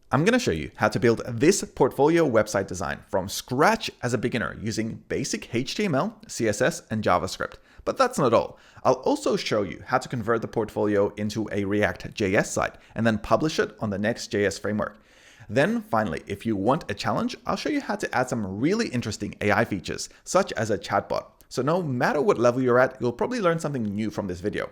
I'm going to show you how to build this portfolio website design from scratch as a beginner using basic HTML, CSS, and JavaScript. But that's not all. I'll also show you how to convert the portfolio into a React.js site and then publish it on the NextJS framework. Then finally, if you want a challenge, I'll show you how to add some really interesting AI features, such as a chatbot. So no matter what level you're at, you'll probably learn something new from this video.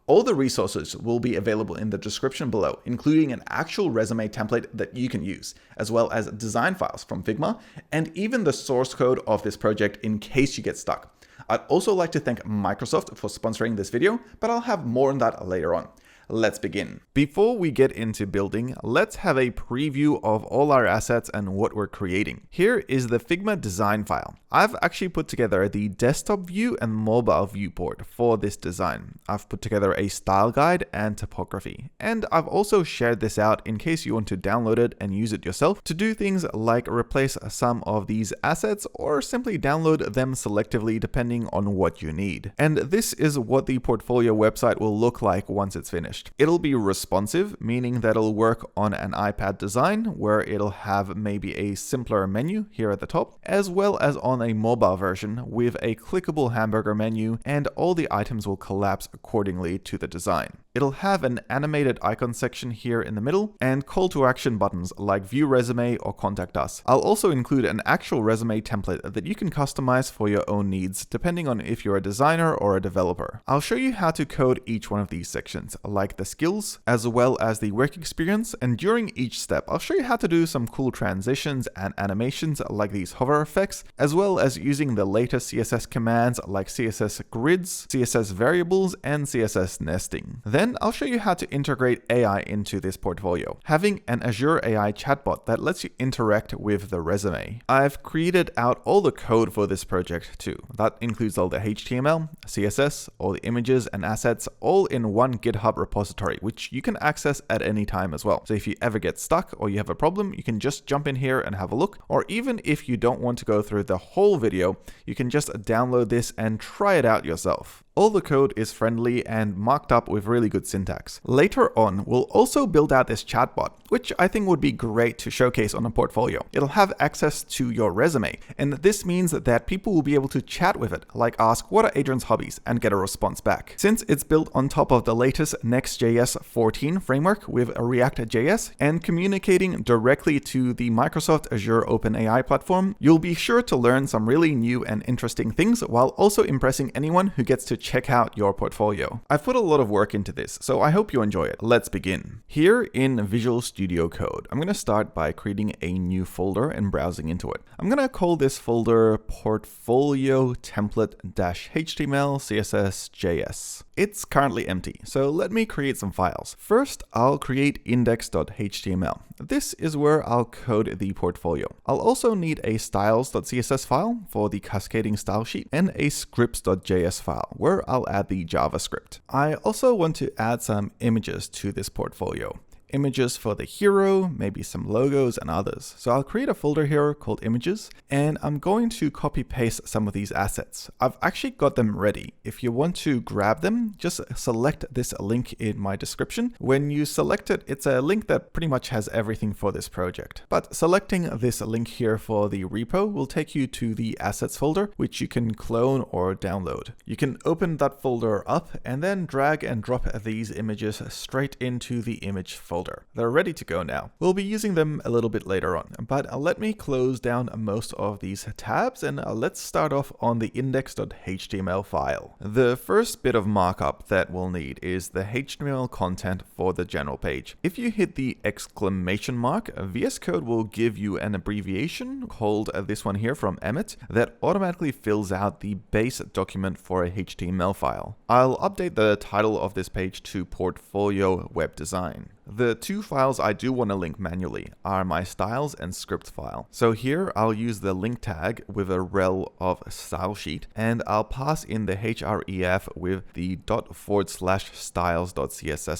All the resources will be available in the description below, including an actual resume template that you can use, as well as design files from Figma, and even the source code of this project in case you get stuck. I'd also like to thank Microsoft for sponsoring this video, but I'll have more on that later on. Let's begin. Before we get into building, let's have a preview of all our assets and what we're creating. Here is the Figma design file. I've actually put together the desktop view and mobile viewport for this design. I've put together a style guide and typography. And I've also shared this out in case you want to download it and use it yourself to do things like replace some of these assets or simply download them selectively depending on what you need. And this is what the portfolio website will look like once it's finished. It'll be responsive, meaning that it'll work on an iPad design where it'll have maybe a simpler menu here at the top, as well as on a mobile version with a clickable hamburger menu, and all the items will collapse accordingly to the design. It'll have an animated icon section here in the middle and call to action buttons like view resume or contact us. I'll also include an actual resume template that you can customize for your own needs depending on if you're a designer or a developer. I'll show you how to code each one of these sections, like the skills as well as the work experience, and during each step I'll show you how to do some cool transitions and animations like these hover effects, as well as using the latest CSS commands like CSS grids, CSS variables, and CSS nesting. Then I'll show you how to integrate AI into this portfolio, having an Azure AI chatbot that lets you interact with the resume. I've created out all the code for this project too. That includes all the HTML, CSS, all the images and assets, all in one GitHub repository, which you can access at any time as well. So if you ever get stuck or you have a problem, you can just jump in here and have a look. Or even if you don't want to go through the whole video, you can just download this and try it out yourself. All the code is friendly and marked up with really good syntax. Later on, we'll also build out this chatbot, which I think would be great to showcase on a portfolio. It'll have access to your resume, and this means that people will be able to chat with it, like ask what are Adrian's hobbies, and get a response back. Since it's built on top of the latest NextJS 14 framework with React.js and communicating directly to the Microsoft Azure OpenAI platform, you'll be sure to learn some really new and interesting things while also impressing anyone who gets to check out your portfolio. I've put a lot of work into this, so I hope you enjoy it. Let's begin. Here in Visual Studio Code, I'm going to start by creating a new folder and browsing into it. I'm going to call this folder portfolio template-html CSS JS. It's currently empty, so let me create some files. First, I'll create index.html. This is where I'll code the portfolio. I'll also need a styles.css file for the cascading style sheet and a scripts.js file where I'll add the JavaScript. I also want to add some images to this portfolio. Images for the hero, maybe some logos and others. So I'll create a folder here called images, and I'm going to copy paste some of these assets. I've actually got them ready. If you want to grab them, just select this link in my description. When you select it, it's a link that pretty much has everything for this project. But selecting this link here for the repo will take you to the assets folder, which you can clone or download. You can open that folder up and then drag and drop these images straight into the image folder. They're ready to go now. We'll be using them a little bit later on, but let me close down most of these tabs and let's start off on the index.html file. The first bit of markup that we'll need is the HTML content for the general page. If you hit the exclamation mark, VS Code will give you an abbreviation called this one here from Emmet that automatically fills out the base document for a HTML file. I'll update the title of this page to Portfolio Web Design. The two files I do want to link manually are my styles and script file. So here I'll use the link tag with a rel of style sheet, and I'll pass in the href with the /styles.css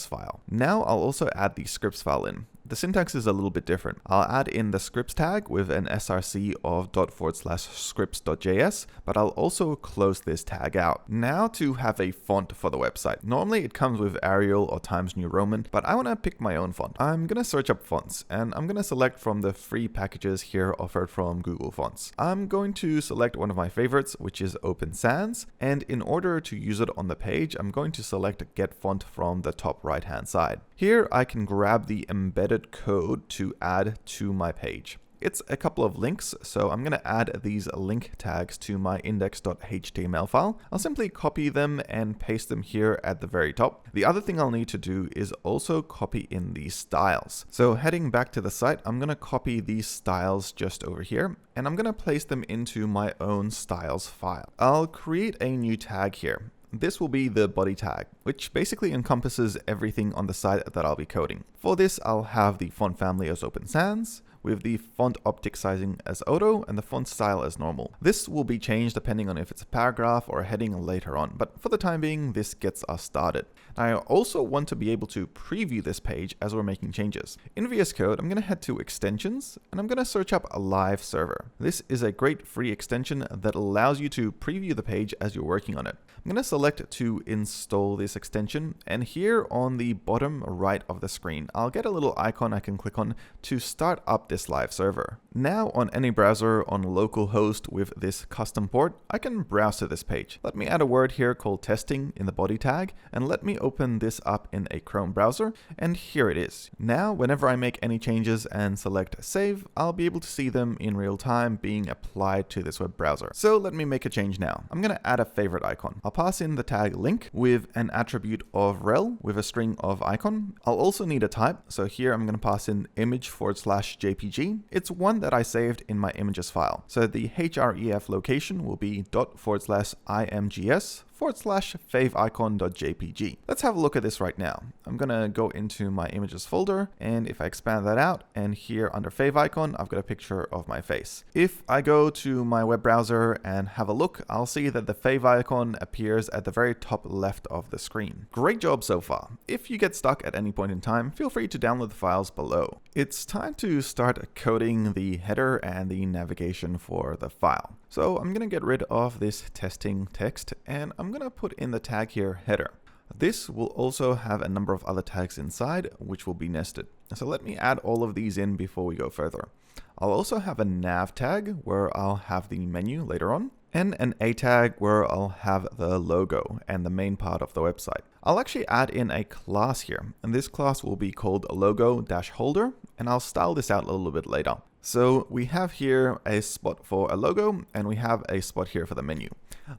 file. Now I'll also add the scripts file in. the syntax is a little bit different. I'll add in the scripts tag with an src of ./scripts.js, but I'll also close this tag out. Now to have a font for the website. Normally it comes with Arial or Times New Roman, but I want to pick my own font. I'm going to search up fonts, and I'm going to select from the free packages here offered from Google Fonts. I'm going to select one of my favorites, which is Open Sans, and in order to use it on the page, I'm going to select Get Font from the top right hand side. Here I can grab the embedded code to add to my page. It's a couple of links, so I'm going to add these link tags to my index.html file. I'll simply copy them and paste them here at the very top. The other thing I'll need to do is also copy in these styles. So heading back to the site, I'm going to copy these styles just over here, and I'm going to place them into my own styles file. I'll create a new tag here. This will be the body tag, which basically encompasses everything on the site that I'll be coding. For this, I'll have the font family as Open Sans, with the font optic sizing as auto and the font style as normal. This will be changed depending on if it's a paragraph or a heading later on, but for the time being, this gets us started. I also want to be able to preview this page as we're making changes. In VS Code, I'm going to head to extensions and I'm going to search up a live server. This is a great free extension that allows you to preview the page as you're working on it. I'm going to select to install this extension, and here on the bottom right of the screen, I'll get a little icon I can click on to start up this live server. Now on any browser on localhost with this custom port, I can browse to this page. Let me add a word here called testing in the body tag, and let me open this up in a Chrome browser, and here it is. Now whenever I make any changes and select save, I'll be able to see them in real time being applied to this web browser. So let me make a change now. I'm going to add a favorite icon. I'll pass in the tag link with an attribute of rel with a string of icon. I'll also need a type, so here I'm going to pass in image/JPG. It's one that I saved in my images file. So the href location will be .imgs/favicon.jpg. Let's have a look at this right now. I'm going to go into my images folder, and if I expand that out, and here under favicon, I've got a picture of my face. If I go to my web browser and have a look, I'll see that the favicon appears at the very top left of the screen. Great job so far. If you get stuck at any point in time, feel free to download the files below. It's time to start coding the header and the navigation for the file. So I'm going to get rid of this testing text, and I'm going to put in the tag here, header. This will also have a number of other tags inside, which will be nested. So let me add all of these in before we go further. I'll also have a nav tag where I'll have the menu later on, and an A tag where I'll have the logo and the main part of the website. I'll actually add in a class here, and this class will be called logo-holder, and I'll style this out a little bit later. So we have here a spot for a logo, and we have a spot here for the menu.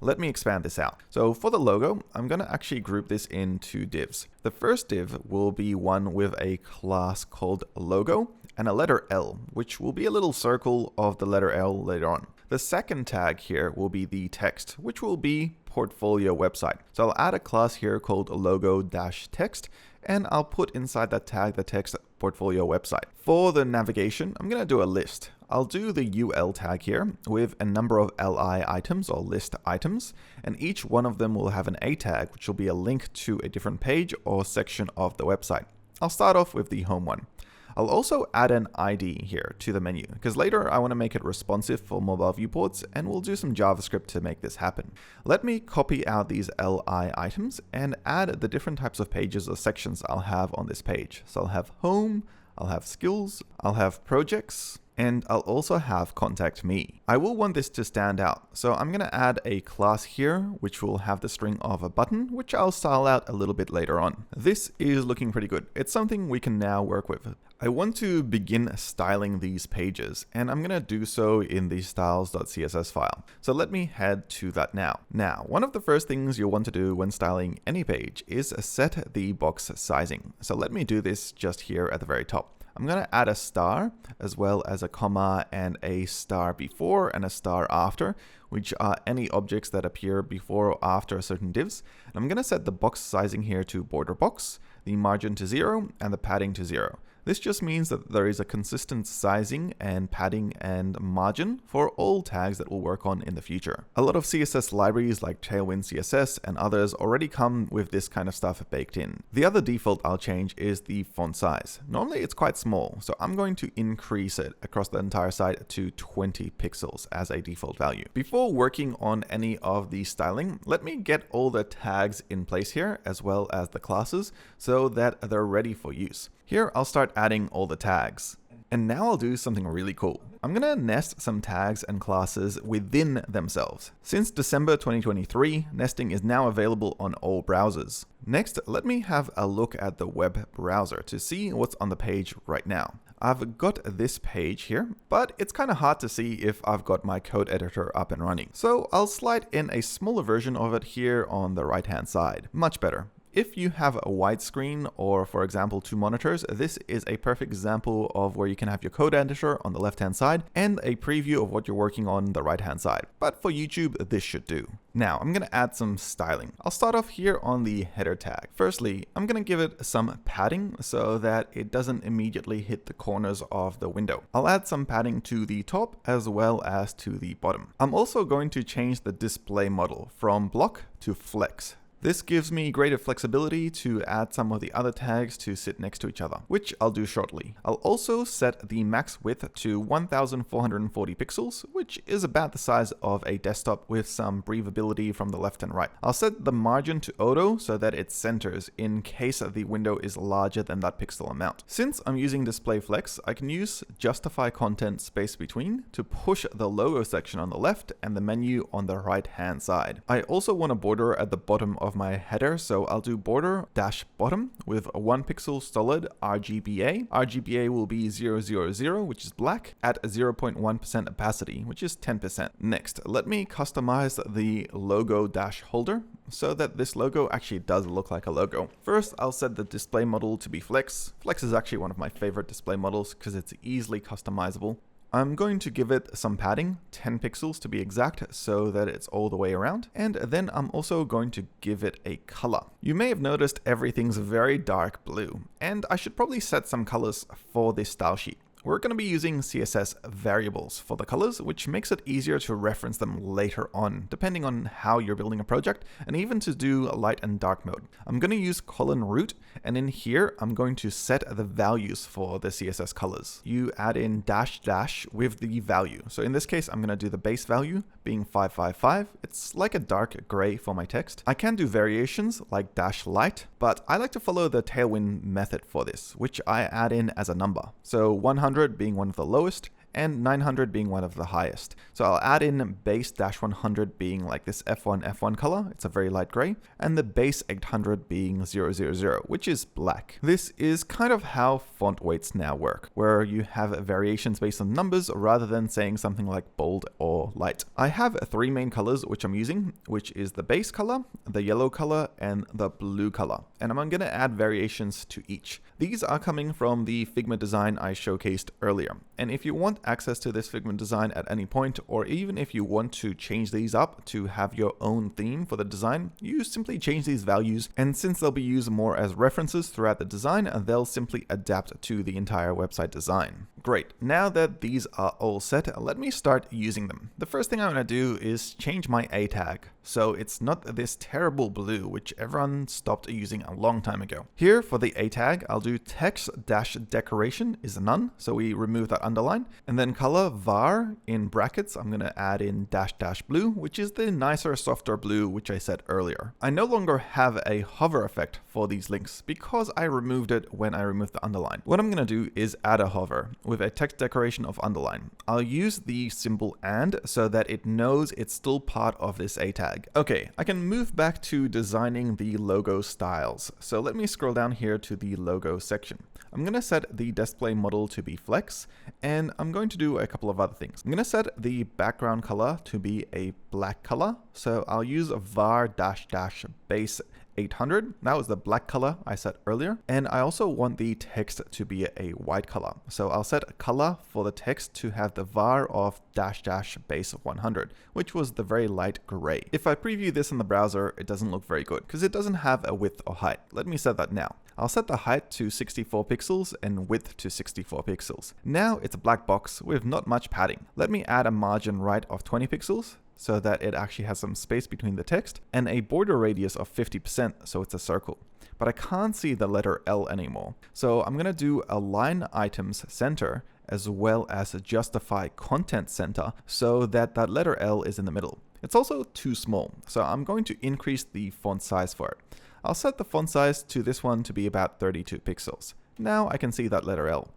Let me expand this out. So for the logo, I'm going to actually group this into divs. The first div will be one with a class called logo and a letter L, which will be a little circle of the letter L later on. The second tag here will be the text, which will be portfolio website. So I'll add a class here called logo-text, and I'll put inside that tag the text portfolio website. For the navigation, I'm going to do a list. I'll do the UL tag here with a number of LI items or list items, and each one of them will have an A tag, which will be a link to a different page or section of the website. I'll start off with the home one. I'll also add an ID here to the menu, because later I want to make it responsive for mobile viewports, and we'll do some JavaScript to make this happen. Let me copy out these LI items and add the different types of pages or sections I'll have on this page. So I'll have home, I'll have skills, I'll have projects, and I'll also have contact me. I will want this to stand out, so I'm going to add a class here, which will have the string of a button, which I'll style out a little bit later on. This is looking pretty good. It's something we can now work with. I want to begin styling these pages, and I'm going to do so in the styles.css file. So let me head to that now. Now, one of the first things you'll want to do when styling any page is set the box sizing. So let me do this just here at the very top. I'm going to add a star as well as a comma and a star before and a star after, which are any objects that appear before or after certain divs. And I'm going to set the box sizing here to border box, the margin to 0, and the padding to 0. This just means that there is a consistent sizing and padding and margin for all tags that we'll work on in the future. A lot of CSS libraries like Tailwind CSS and others already come with this kind of stuff baked in. The other default I'll change is the font size. Normally it's quite small, so I'm going to increase it across the entire site to 20 pixels as a default value. Before working on any of the styling, let me get all the tags in place here as well as the classes so that they're ready for use. Here I'll start adding all the tags. And now I'll do something really cool. I'm gonna nest some tags and classes within themselves. Since December 2023, nesting is now available on all browsers. Next, let me have a look at the web browser to see what's on the page right now. I've got this page here, but it's kind of hard to see if I've got my code editor up and running. So I'll slide in a smaller version of it here on the right-hand side. Much better. If you have a widescreen or, for example, 2 monitors, this is a perfect example of where you can have your code editor on the left-hand side and a preview of what you're working on the right-hand side. But for YouTube, this should do. Now, I'm going to add some styling. I'll start off here on the header tag. Firstly, I'm going to give it some padding so that it doesn't immediately hit the corners of the window. I'll add some padding to the top as well as to the bottom. I'm also going to change the display model from block to flex. This gives me greater flexibility to add some of the other tags to sit next to each other, which I'll do shortly. I'll also set the max width to 1440 pixels, which is about the size of a desktop with some breathability from the left and right. I'll set the margin to auto so that it centers in case the window is larger than that pixel amount. Since I'm using display flex, I can use justify content space between to push the logo section on the left and the menu on the right hand side. I also want a border at the bottom of my header, so I'll do border dash bottom with a 1 pixel solid RGBA. RGBA will be 000, which is black, at 0.1% opacity, which is 10%. Next, let me customize the logo dash holder so that this logo actually does look like a logo. First, I'll set the display model to be flex. Flex is actually one of my favorite display models because it's easily customizable. I'm going to give it some padding, 10 pixels to be exact, so that it's all the way around. And then I'm also going to give it a color. You may have noticed everything's very dark blue, and I should probably set some colors for this style sheet. We're going to be using CSS variables for the colors, which makes it easier to reference them later on, depending on how you're building a project, and even to do light and dark mode. I'm going to use root, and in here, I'm going to set the values for the CSS colors. You add in dash dash with the value. So in this case, I'm going to do the base value being 555. It's like a dark gray for my text. I can do variations like dash light, but I like to follow the Tailwind method for this, which I add in as a number. So 100 being one of the lowest and 900 being one of the highest. So I'll add in base dash 100 being like this F1 color, it's a very light gray, and the base 800 being 000, which is black. This is kind of how font weights now work, where you have variations based on numbers rather than saying something like bold or light. I have 3 main colors which I'm using, which is the base color, the yellow color, and the blue color. And I'm going to add variations to each. These are coming from the Figma design I showcased earlier. And if you want access to this Figma design at any point, or even if you want to change these up to have your own theme for the design, you simply change these values, and since they'll be used more as references throughout the design, they'll simply adapt to the entire website design. Great, now that these are all set, let me start using them. The first thing I'm going to do is change my A tag, so it's not this terrible blue which everyone stopped using a long time ago. Here for the A tag, I'll do text-decoration is none, so we remove that underline, and then color var in brackets, I'm going to add in dash dash blue, which is the nicer, softer blue which I said earlier. I no longer have a hover effect for these links because I removed it when I removed the underline. What I'm going to do is add a hover with a text decoration of underline. I'll use the symbol and so that it knows it's still part of this A tag. Okay, I can move back to designing the logo styles. So let me scroll down here to the logo section. I'm going to set the display model to be flex, and I'm going to do a couple of other things. I'm going to set the background color to be a black color. So I'll use var dash dash base 800. That was the black color I set earlier. And I also want the text to be a white color. So I'll set a color for the text to have the var of dash dash base 100, which was the very light gray. If I preview this in the browser, it doesn't look very good because it doesn't have a width or height. Let me set that now. I'll set the height to 64 pixels and width to 64 pixels. Now it's a black box with not much padding. Let me add a margin right of 20 pixels so that it actually has some space between the text, and a border radius of 50% so it's a circle. But I can't see the letter L anymore. So I'm gonna do align items center as well as justify content center so that that letter L is in the middle. It's also too small, so I'm going to increase the font size for it. I'll set the font size to this one to be about 32 pixels. Now I can see that letter L.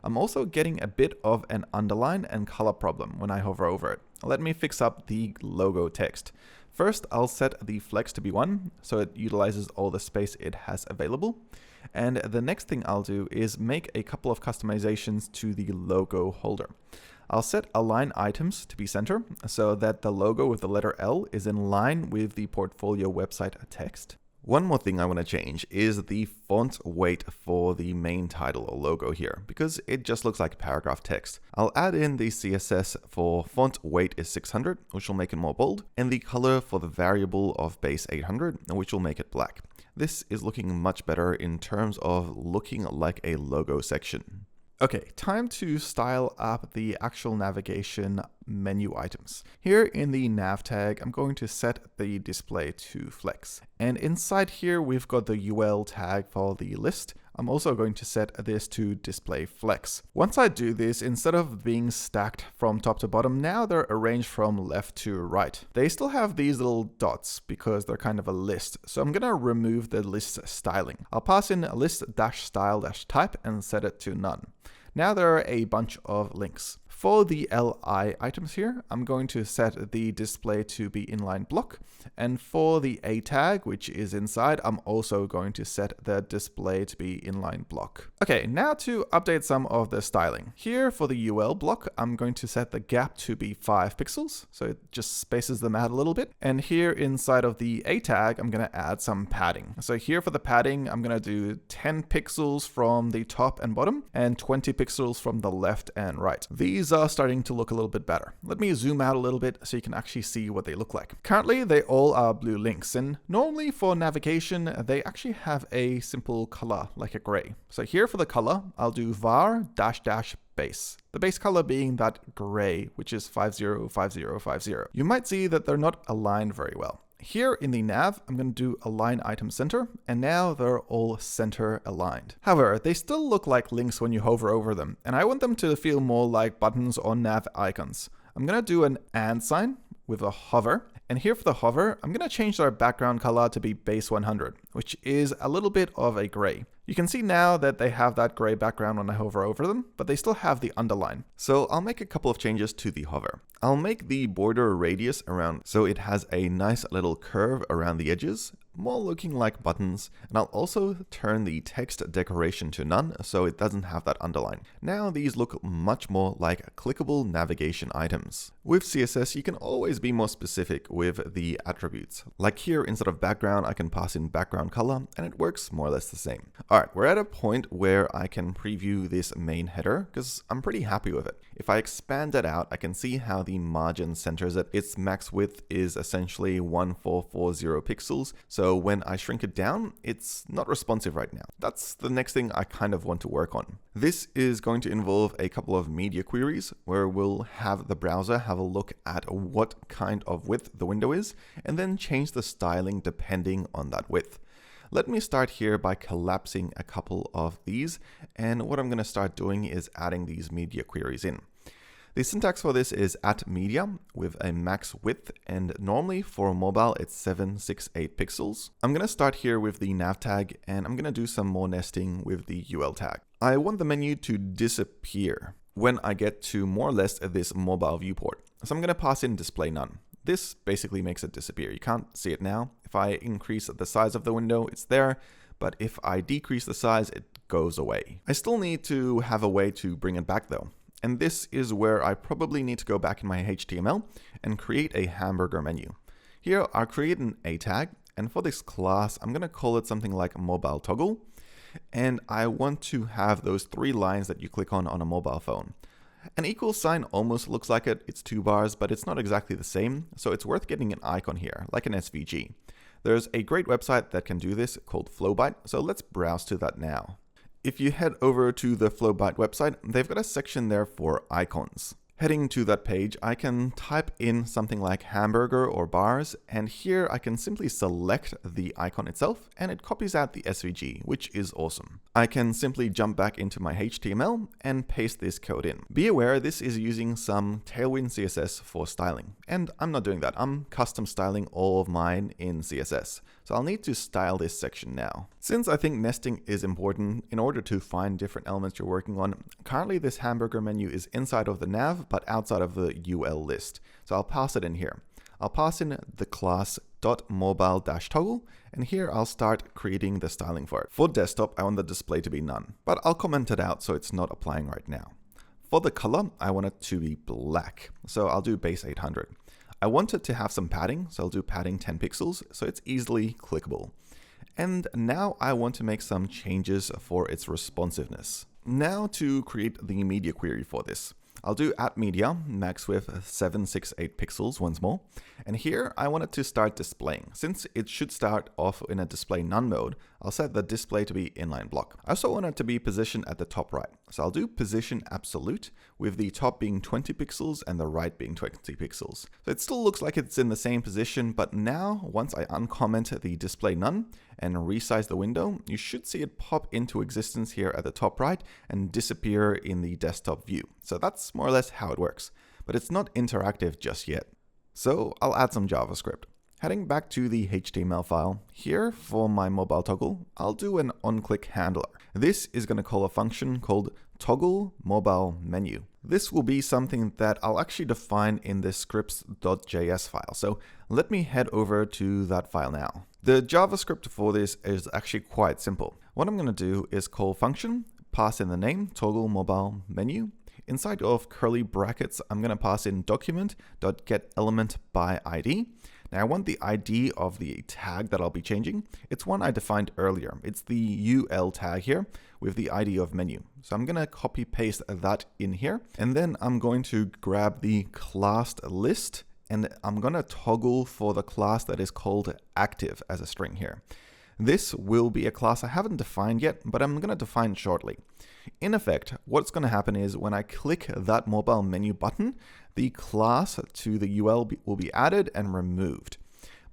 I'm also getting a bit of an underline and color problem when I hover over it. Let me fix up the logo text. First, I'll set the flex to be 1, so it utilizes all the space it has available. And the next thing I'll do is make a couple of customizations to the logo holder. I'll set align items to be center so that the logo with the letter L is in line with the portfolio website text. One more thing I want to change is the font weight for the main title or logo here, because it just looks like paragraph text. I'll add in the CSS for font weight is 600, which will make it more bold, and the color for the variable of base 800, which will make it black. This is looking much better in terms of looking like a logo section. Okay, time to style up the actual navigation menu items. Here in the nav tag, I'm going to set the display to flex. And inside here, we've got the UL tag for the list. I'm also going to set this to display flex. Once I do this, instead of being stacked from top to bottom, now they're arranged from left to right. They still have these little dots because they're kind of a list. So I'm going to remove the list styling. I'll pass in list-style-type and set it to none. Now there are a bunch of links. For the LI items here, I'm going to set the display to be inline block. And for the A tag, which is inside, I'm also going to set the display to be inline block. Okay, now to update some of the styling. Here for the UL block, I'm going to set the gap to be 5 pixels. So it just spaces them out a little bit. And here inside of the A tag, I'm going to add some padding. So here for the padding, I'm going to do 10 pixels from the top and bottom and 20 pixels from the left and right. These are starting to look a little bit better. Let me zoom out a little bit so you can actually see what they look like. Currently, they all are blue links, and normally for navigation, they actually have a simple color like a gray. So here for the color, I'll do var -- base. The base color being that gray, which is 505050. You might see that they're not aligned very well. Here in the nav, I'm going to do align item center, and now they're all center aligned. However, they still look like links when you hover over them, and I want them to feel more like buttons or nav icons. I'm going to do an and sign with a hover, and here for the hover, I'm going to change their background color to be base 100, which is a little bit of a gray. You can see now that they have that gray background when I hover over them, but they still have the underline. So I'll make a couple of changes to the hover. I'll make the border radius around so it has a nice little curve around the edges, more looking like buttons, and I'll also turn the text decoration to none so it doesn't have that underline. Now these look much more like clickable navigation items. With CSS, you can always be more specific with the attributes. Like here, instead of background, I can pass in background color, and it works more or less the same. Alright, we're at a point where I can preview this main header because I'm pretty happy with it. If I expand it out, I can see how the margin centers it. Its max width is essentially 1440 pixels. So when I shrink it down, it's not responsive right now. That's the next thing I kind of want to work on. This is going to involve a couple of media queries where we'll have the browser have a look at what kind of width the window is and then change the styling depending on that width. Let me start here by collapsing a couple of these, and what I'm going to start doing is adding these media queries in. The syntax for this is @media with a max width, and normally for mobile it's 768 pixels. I'm going to start here with the nav tag, and I'm going to do some more nesting with the UL tag. I want the menu to disappear when I get to more or less this mobile viewport. So I'm going to pass in display none. This basically makes it disappear. You can't see it now. If I increase the size of the window, it's there, but if I decrease the size, it goes away. I still need to have a way to bring it back though. And this is where I probably need to go back in my HTML and create a hamburger menu. Here, I'll create an A tag, and for this class, I'm going to call it something like mobile toggle. And I want to have those 3 lines that you click on a mobile phone. An equal sign almost looks like it. It's 2 bars, but it's not exactly the same. So it's worth getting an icon here, like an SVG. There's a great website that can do this called Flowbyte, so let's browse to that now. If you head over to the Flowbyte website, they've got a section there for icons. Heading to that page, I can type in something like hamburger or bars, and here I can simply select the icon itself, and it copies out the SVG, which is awesome. I can simply jump back into my HTML and paste this code in. Be aware this is using some Tailwind CSS for styling, and I'm not doing that. I'm custom styling all of mine in CSS, so I'll need to style this section now. Since I think nesting is important in order to find different elements you're working on, currently this hamburger menu is inside of the nav, but outside of the UL list. So I'll pass it in here. I'll pass in the class .mobile-toggle, and here I'll start creating the styling for it. For desktop, I want the display to be none, but I'll comment it out so it's not applying right now. For the color, I want it to be black, so I'll do base 800. I want it to have some padding, so I'll do padding 10 pixels, so it's easily clickable. And now I want to make some changes for its responsiveness. Now to create the media query for this. I'll do @media, max width 768 pixels once more. And here I want it to start displaying. Since it should start off in a display none mode, I'll set the display to be inline block. I also want it to be positioned at the top right. So I'll do position absolute, with the top being 20 pixels and the right being 20 pixels. So it still looks like it's in the same position, but now once I uncomment the display none and resize the window, you should see it pop into existence here at the top right and disappear in the desktop view. So that's more or less how it works, but it's not interactive just yet. So I'll add some JavaScript. Heading back to the HTML file, here for my mobile toggle, I'll do an onClick handler. This is going to call a function called toggle mobile menu. This will be something that I'll actually define in this scripts.js file. So let me head over to that file now. The JavaScript for this is actually quite simple. What I'm going to do is call function, pass in the name, toggle mobile menu. Inside of curly brackets, I'm going to pass in document.getElementById. Now I want the ID of the tag that I'll be changing. It's one I defined earlier. It's the UL tag here with the ID of menu. So I'm going to copy paste that in here. And then I'm going to grab the class list and I'm going to toggle for the class that is called active as a string here. This will be a class I haven't defined yet, but I'm going to define shortly. In effect, what's going to happen is when I click that mobile menu button, the class to the UL will be added and removed.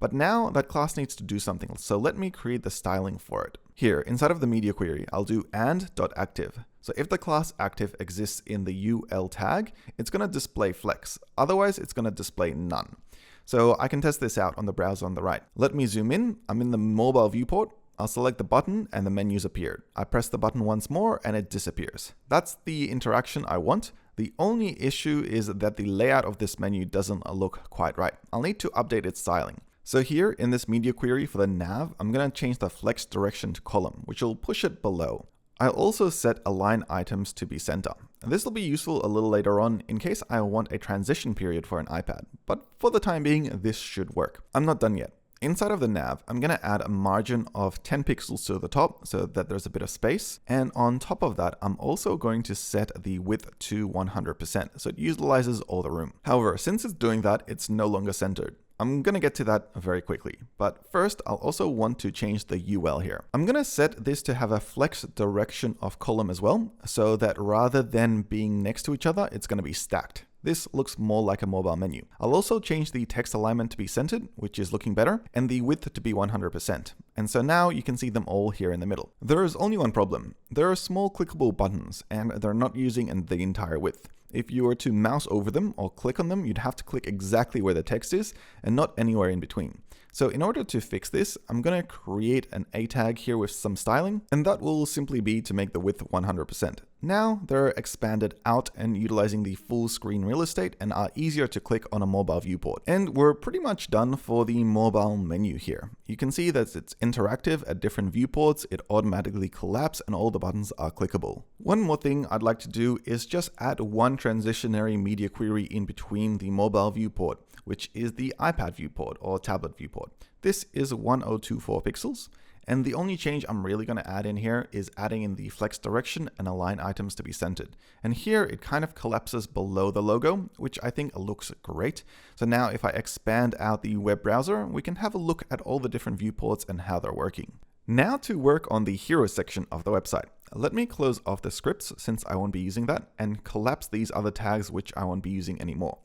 But now that class needs to do something, so let me create the styling for it. Here, inside of the media query, I'll do and.active. So if the class active exists in the UL tag, it's going to display flex. Otherwise, it's going to display none. So I can test this out on the browser on the right. Let me zoom in. I'm in the mobile viewport. I'll select the button and the menu's appeared. I press the button once more and it disappears. That's the interaction I want. The only issue is that the layout of this menu doesn't look quite right. I'll need to update its styling. So here in this media query for the nav, I'm going to change the flex direction to column, which will push it below. I'll also set align items to be center. This will be useful a little later on in case I want a transition period for an iPad, but for the time being, this should work. I'm not done yet. Inside of the nav, I'm going to add a margin of 10 pixels to the top so that there's a bit of space. And on top of that, I'm also going to set the width to 100%, so it utilizes all the room. However, since it's doing that, it's no longer centered. I'm going to get to that very quickly, but first I'll also want to change the UL here. I'm going to set this to have a flex direction of column as well, so that rather than being next to each other, it's going to be stacked. This looks more like a mobile menu. I'll also change the text alignment to be centered, which is looking better, and the width to be 100%. And so now you can see them all here in the middle. There is only one problem. There are small clickable buttons, and they're not using the entire width. If you were to mouse over them or click on them, you'd have to click exactly where the text is and not anywhere in between. So in order to fix this, I'm going to create an A tag here with some styling, and that will simply be to make the width 100%. Now they're expanded out and utilizing the full screen real estate and are easier to click on a mobile viewport. And we're pretty much done for the mobile menu here. You can see that it's interactive at different viewports, it automatically collapses, and all the buttons are clickable. One more thing I'd like to do is just add one transitionary media query in between the mobile viewport, which is the iPad viewport or tablet viewport. This is 1024 pixels. And the only change I'm really going to add in here is adding in the flex direction and align items to be centered. And here it kind of collapses below the logo, which I think looks great. So now if I expand out the web browser, we can have a look at all the different viewports and how they're working. Now to work on the hero section of the website. Let me close off the scripts since I won't be using that and collapse these other tags which I won't be using anymore.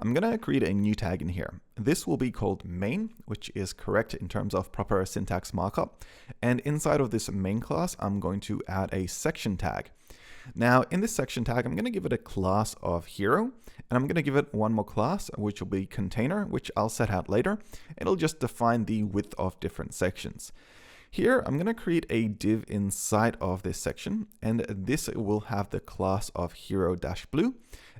I'm going to create a new tag in here. This will be called main, which is correct in terms of proper syntax markup. And inside of this main class, I'm going to add a section tag. Now in this section tag, I'm going to give it a class of hero, and I'm going to give it one more class, which will be container, which I'll set out later. It'll just define the width of different sections. Here, I'm going to create a div inside of this section, and this will have the class of hero-blue.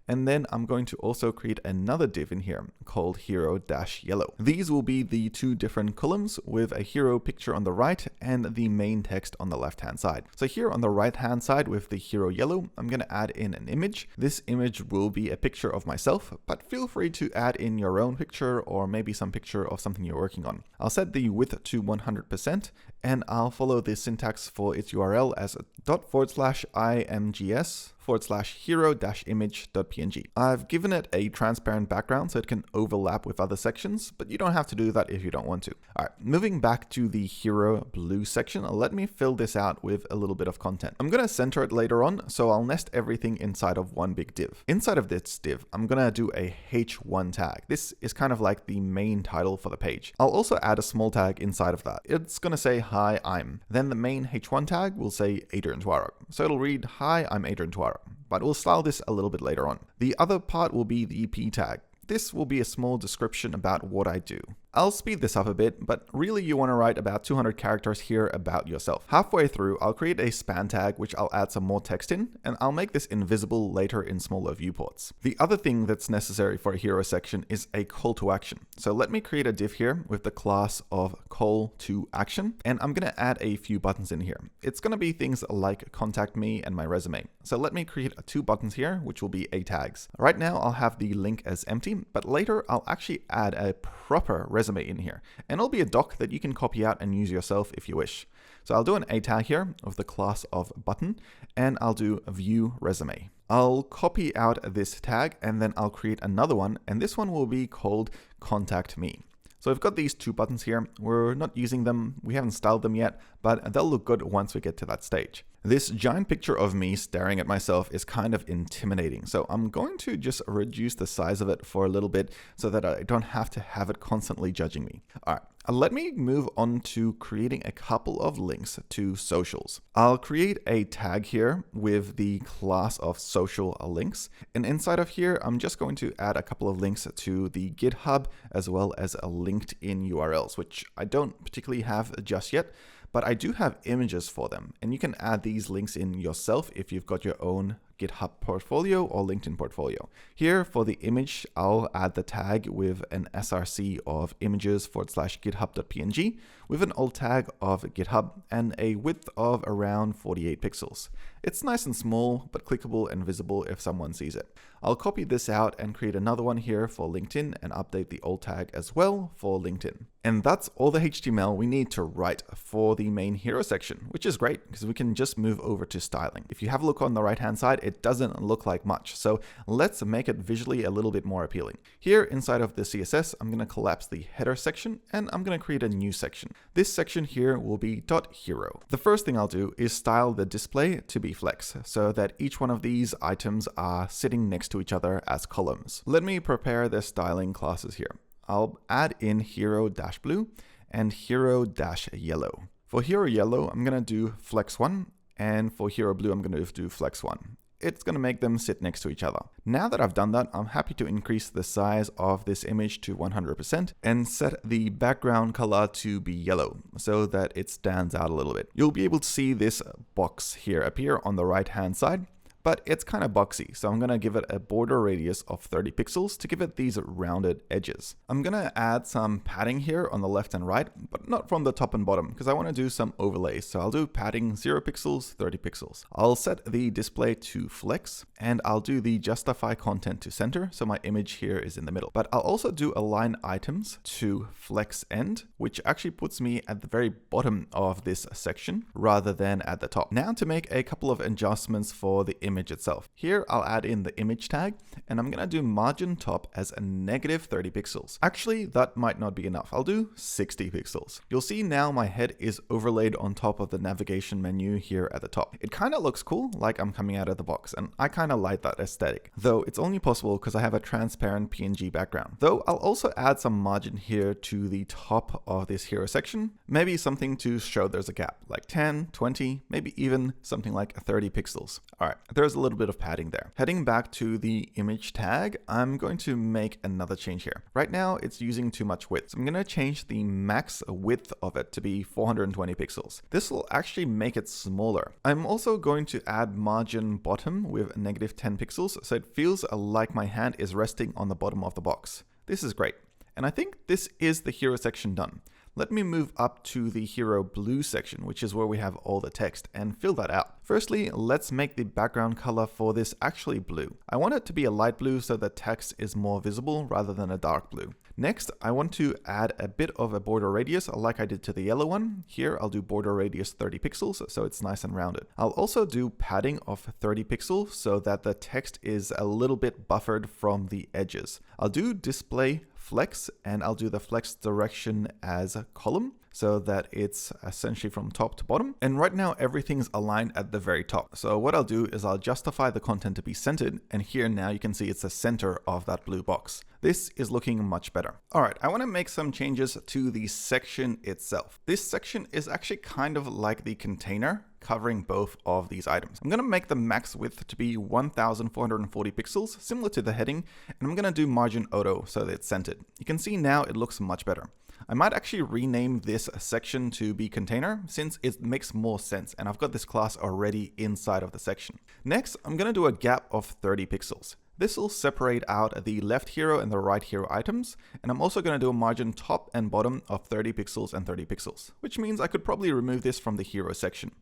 And then I'm going to also create another div in here called hero-yellow. These will be the two different columns with a hero picture on the right and the main text on the left-hand side. So here on the right-hand side with the hero yellow, I'm going to add in an image. This image will be a picture of myself, but feel free to add in your own picture or maybe some picture of something you're working on. I'll set the width to 100%, and I'll follow the syntax for its URL as .imgs/hero-image.png. I've given it a transparent background so it can overlap with other sections, but you don't have to do that if you don't want to. All right, moving back to the hero blue section, let me fill this out with a little bit of content. I'm going to center it later on, so I'll nest everything inside of one big div. Inside of this div, I'm going to do a h1 tag. This is kind of like the main title for the page. I'll also add a small tag inside of that. It's going to say, hi, I'm. Then the main h1 tag will say Adrian Tuaro. So it'll read, hi, I'm Adrian Tuaro. But we'll style this a little bit later on. The other part will be the p tag. This will be a small description about what I do. I'll speed this up a bit, but really you want to write about 200 characters here about yourself. Halfway through, I'll create a span tag, which I'll add some more text in, and I'll make this invisible later in smaller viewports. The other thing that's necessary for a hero section is a call to action. So let me create a div here with the class of call to action, and I'm going to add a few buttons in here. It's going to be things like contact me and my resume. So let me create two buttons here, which will be a tags. Right now, I'll have the link as empty, but later I'll actually add a proper resume in here, and it'll be a doc that you can copy out and use yourself if you wish. So I'll do an a tag here of the class of button, and I'll do view resume. I'll copy out this tag, and then I'll create another one, and this one will be called contact me. So we've got these two buttons here. We're not using them, we haven't styled them yet, but they'll look good once we get to that stage. This giant picture of me staring at myself is kind of intimidating, so I'm going to just reduce the size of it for a little bit so that I don't have to have it constantly judging me. All right, let me move on to creating a couple of links to socials. I'll create a tag here with the class of social links, and inside of here, I'm just going to add a couple of links to the GitHub as well as a LinkedIn URLs, which I don't particularly have just yet, but I do have images for them, and you can add these links in yourself if you've got your own GitHub portfolio or LinkedIn portfolio. Here for the image, I'll add the tag with an src of images/github.png with an alt tag of GitHub and a width of around 48 pixels. It's nice and small, but clickable and visible if someone sees it. I'll copy this out and create another one here for LinkedIn and update the alt tag as well for LinkedIn. And that's all the HTML we need to write for the main hero section, which is great because we can just move over to styling. If you have a look on the right-hand side, it doesn't look like much. So let's make it visually a little bit more appealing. Here inside of the CSS, I'm going to collapse the header section and I'm going to create a new section. This section here will be .hero. The first thing I'll do is style the display to be flex so that each one of these items are sitting next to each other as columns. Let me prepare the styling classes here. I'll add in hero-blue and hero-yellow. For hero yellow, I'm going to do flex 1, and for hero blue, I'm going to do flex 1. It's going to make them sit next to each other. Now that I've done that, I'm happy to increase the size of this image to 100% and set the background color to be yellow so that it stands out a little bit. You'll be able to see this box here appear on the right-hand side, but it's kind of boxy. So I'm going to give it a border radius of 30 pixels to give it these rounded edges. I'm going to add some padding here on the left and right, but not from the top and bottom because I want to do some overlays. So I'll do padding 0 pixels, 30 pixels. I'll set the display to flex and I'll do the justify content to center. So my image here is in the middle, but I'll also do align items to flex end, which actually puts me at the very bottom of this section rather than at the top. Now to make a couple of adjustments for the image itself. Here I'll add in the image tag and I'm going to do margin top as a negative 30 pixels. Actually, that might not be enough. I'll do 60 pixels. You'll see now my head is overlaid on top of the navigation menu here at the top. It kind of looks cool, like I'm coming out of the box, and I kind of like that aesthetic, though it's only possible because I have a transparent PNG background. Though I'll also add some margin here to the top of this hero section, maybe something to show there's a gap, like 10, 20, maybe even something like 30 pixels. All right, there's a little bit of padding there. Heading back to the image tag, I'm going to make another change here. Right now it's using too much width, so I'm going to change the max width of it to be 420 pixels. This will actually make it smaller. I'm also going to add margin bottom with negative 10 pixels, so it feels like my hand is resting on the bottom of the box. This is great. And I think this is the hero section done. Let me move up to the hero blue section, which is where we have all the text, and fill that out. Firstly, let's make the background color for this actually blue. I want it to be a light blue so the text is more visible rather than a dark blue. Next, I want to add a bit of a border radius like I did to the yellow one. Here, I'll do border radius 30 pixels so it's nice and rounded. I'll also do padding of 30 pixels so that the text is a little bit buffered from the edges. I'll do display flex and I'll do the flex direction as a column so that it's essentially from top to bottom. And right now everything's aligned at the very top. So what I'll do is I'll justify the content to be centered, and here now you can see it's the center of that blue box. This is looking much better. All right, I want to make some changes to the section itself. This section is actually kind of like the container covering both of these items. I'm going to make the max width to be 1440 pixels, similar to the heading, and I'm going to do margin auto so that it's centered. You can see now it looks much better. I might actually rename this section to be container since it makes more sense, and I've got this class already inside of the section. Next, I'm going to do a gap of 30 pixels. This will separate out the left hero and the right hero items, and I'm also going to do a margin top and bottom of 30 pixels and 30 pixels, which means I could probably remove this from the hero section.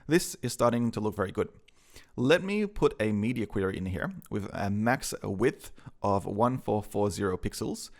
This is starting to look very good. Let me put a media query in here with a max width of 1440 pixels.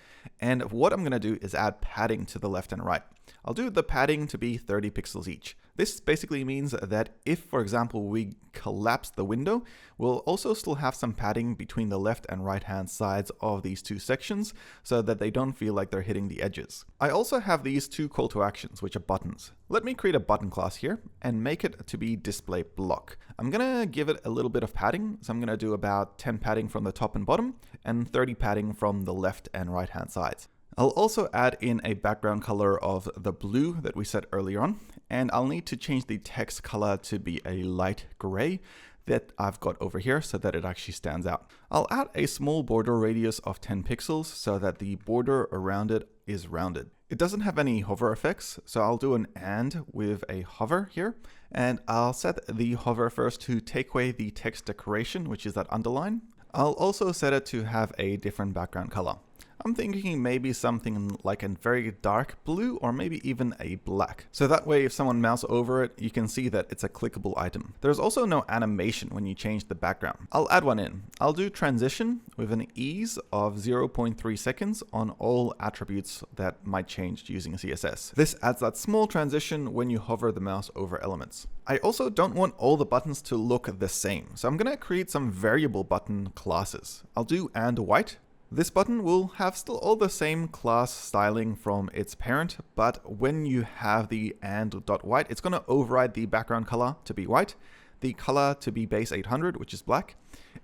And what I'm going to do is add padding to the left and right. I'll do the padding to be 30 pixels each. This basically means that if, for example, we collapse the window, we'll also still have some padding between the left and right hand sides of these two sections so that they don't feel like they're hitting the edges. I also have these two call to actions, which are buttons. Let me create a button class here and make it to be display block. I'm going to give it a little bit of padding. So I'm going to do about 10 padding from the top and bottom and 30 padding from the left and right hand sides. I'll also add in a background color of the blue that we set earlier on, and I'll need to change the text color to be a light gray that I've got over here so that it actually stands out. I'll add a small border radius of 10 pixels so that the border around it is rounded. It doesn't have any hover effects, so I'll do an and with a hover here, and I'll set the hover first to take away the text decoration, which is that underline. I'll also set it to have a different background color. I'm thinking maybe something like a very dark blue or maybe even a black. So that way if someone mouse over it, you can see that it's a clickable item. There's also no animation when you change the background. I'll add one in. I'll do transition with an ease of 0.3 seconds on all attributes that might change using CSS. This adds that small transition when you hover the mouse over elements. I also don't want all the buttons to look the same, so I'm going to create some variable button classes. I'll do and white. This button will have still all the same class styling from its parent, but when you have the and.white, it's going to override the background color to be white, the color to be base 800, which is black.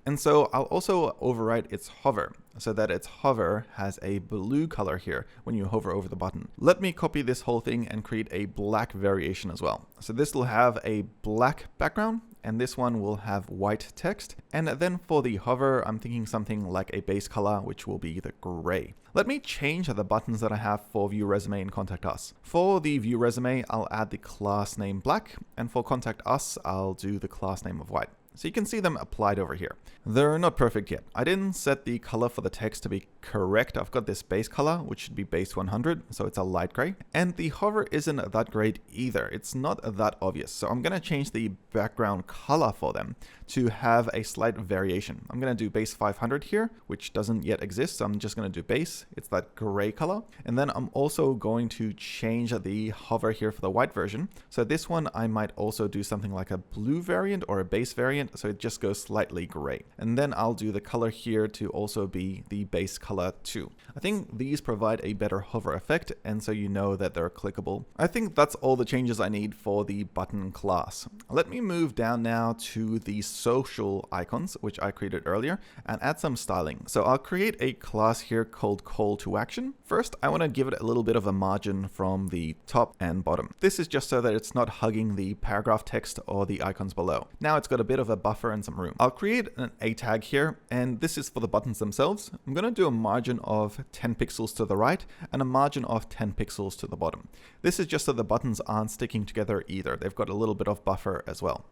And so I'll also override its hover so that its hover has a blue color here when you hover over the button. Let me copy this whole thing and create a black variation as well. So this will have a black background and this one will have white text. And then for the hover, I'm thinking something like a base color, which will be the gray. Let me change the buttons that I have for View Resume and Contact Us. For the View Resume, I'll add the class name black, and for Contact Us, I'll do the class name of white. So you can see them applied over here. They're not perfect yet. I didn't set the color for the text to be correct. I've got this base color, which should be base 100, so it's a light gray. And the hover isn't that great either. It's not that obvious. So I'm gonna change the background color for them to have a slight variation. I'm gonna do base 500 here, which doesn't yet exist. So I'm just gonna do base. It's that gray color. And then I'm also going to change the hover here for the white version. So this one, I might also do something like a blue variant or a base variant. So it just goes slightly gray. And then I'll do the color here to also be the base color too. I think these provide a better hover effect, and so you know that they're clickable. I think that's all the changes I need for the button class. Let me move down now to the social icons, which I created earlier, and add some styling. So I'll create a class here called call to action. First, I want to give it a little bit of a margin from the top and bottom. This is just so that it's not hugging the paragraph text or the icons below. Now it's got a bit of a buffer and some room. I'll create an A tag here, and this is for the buttons themselves. I'm going to do a margin of 10 pixels to the right and a margin of 10 pixels to the bottom. This is just so the buttons aren't sticking together either. They've got a little bit of buffer as well.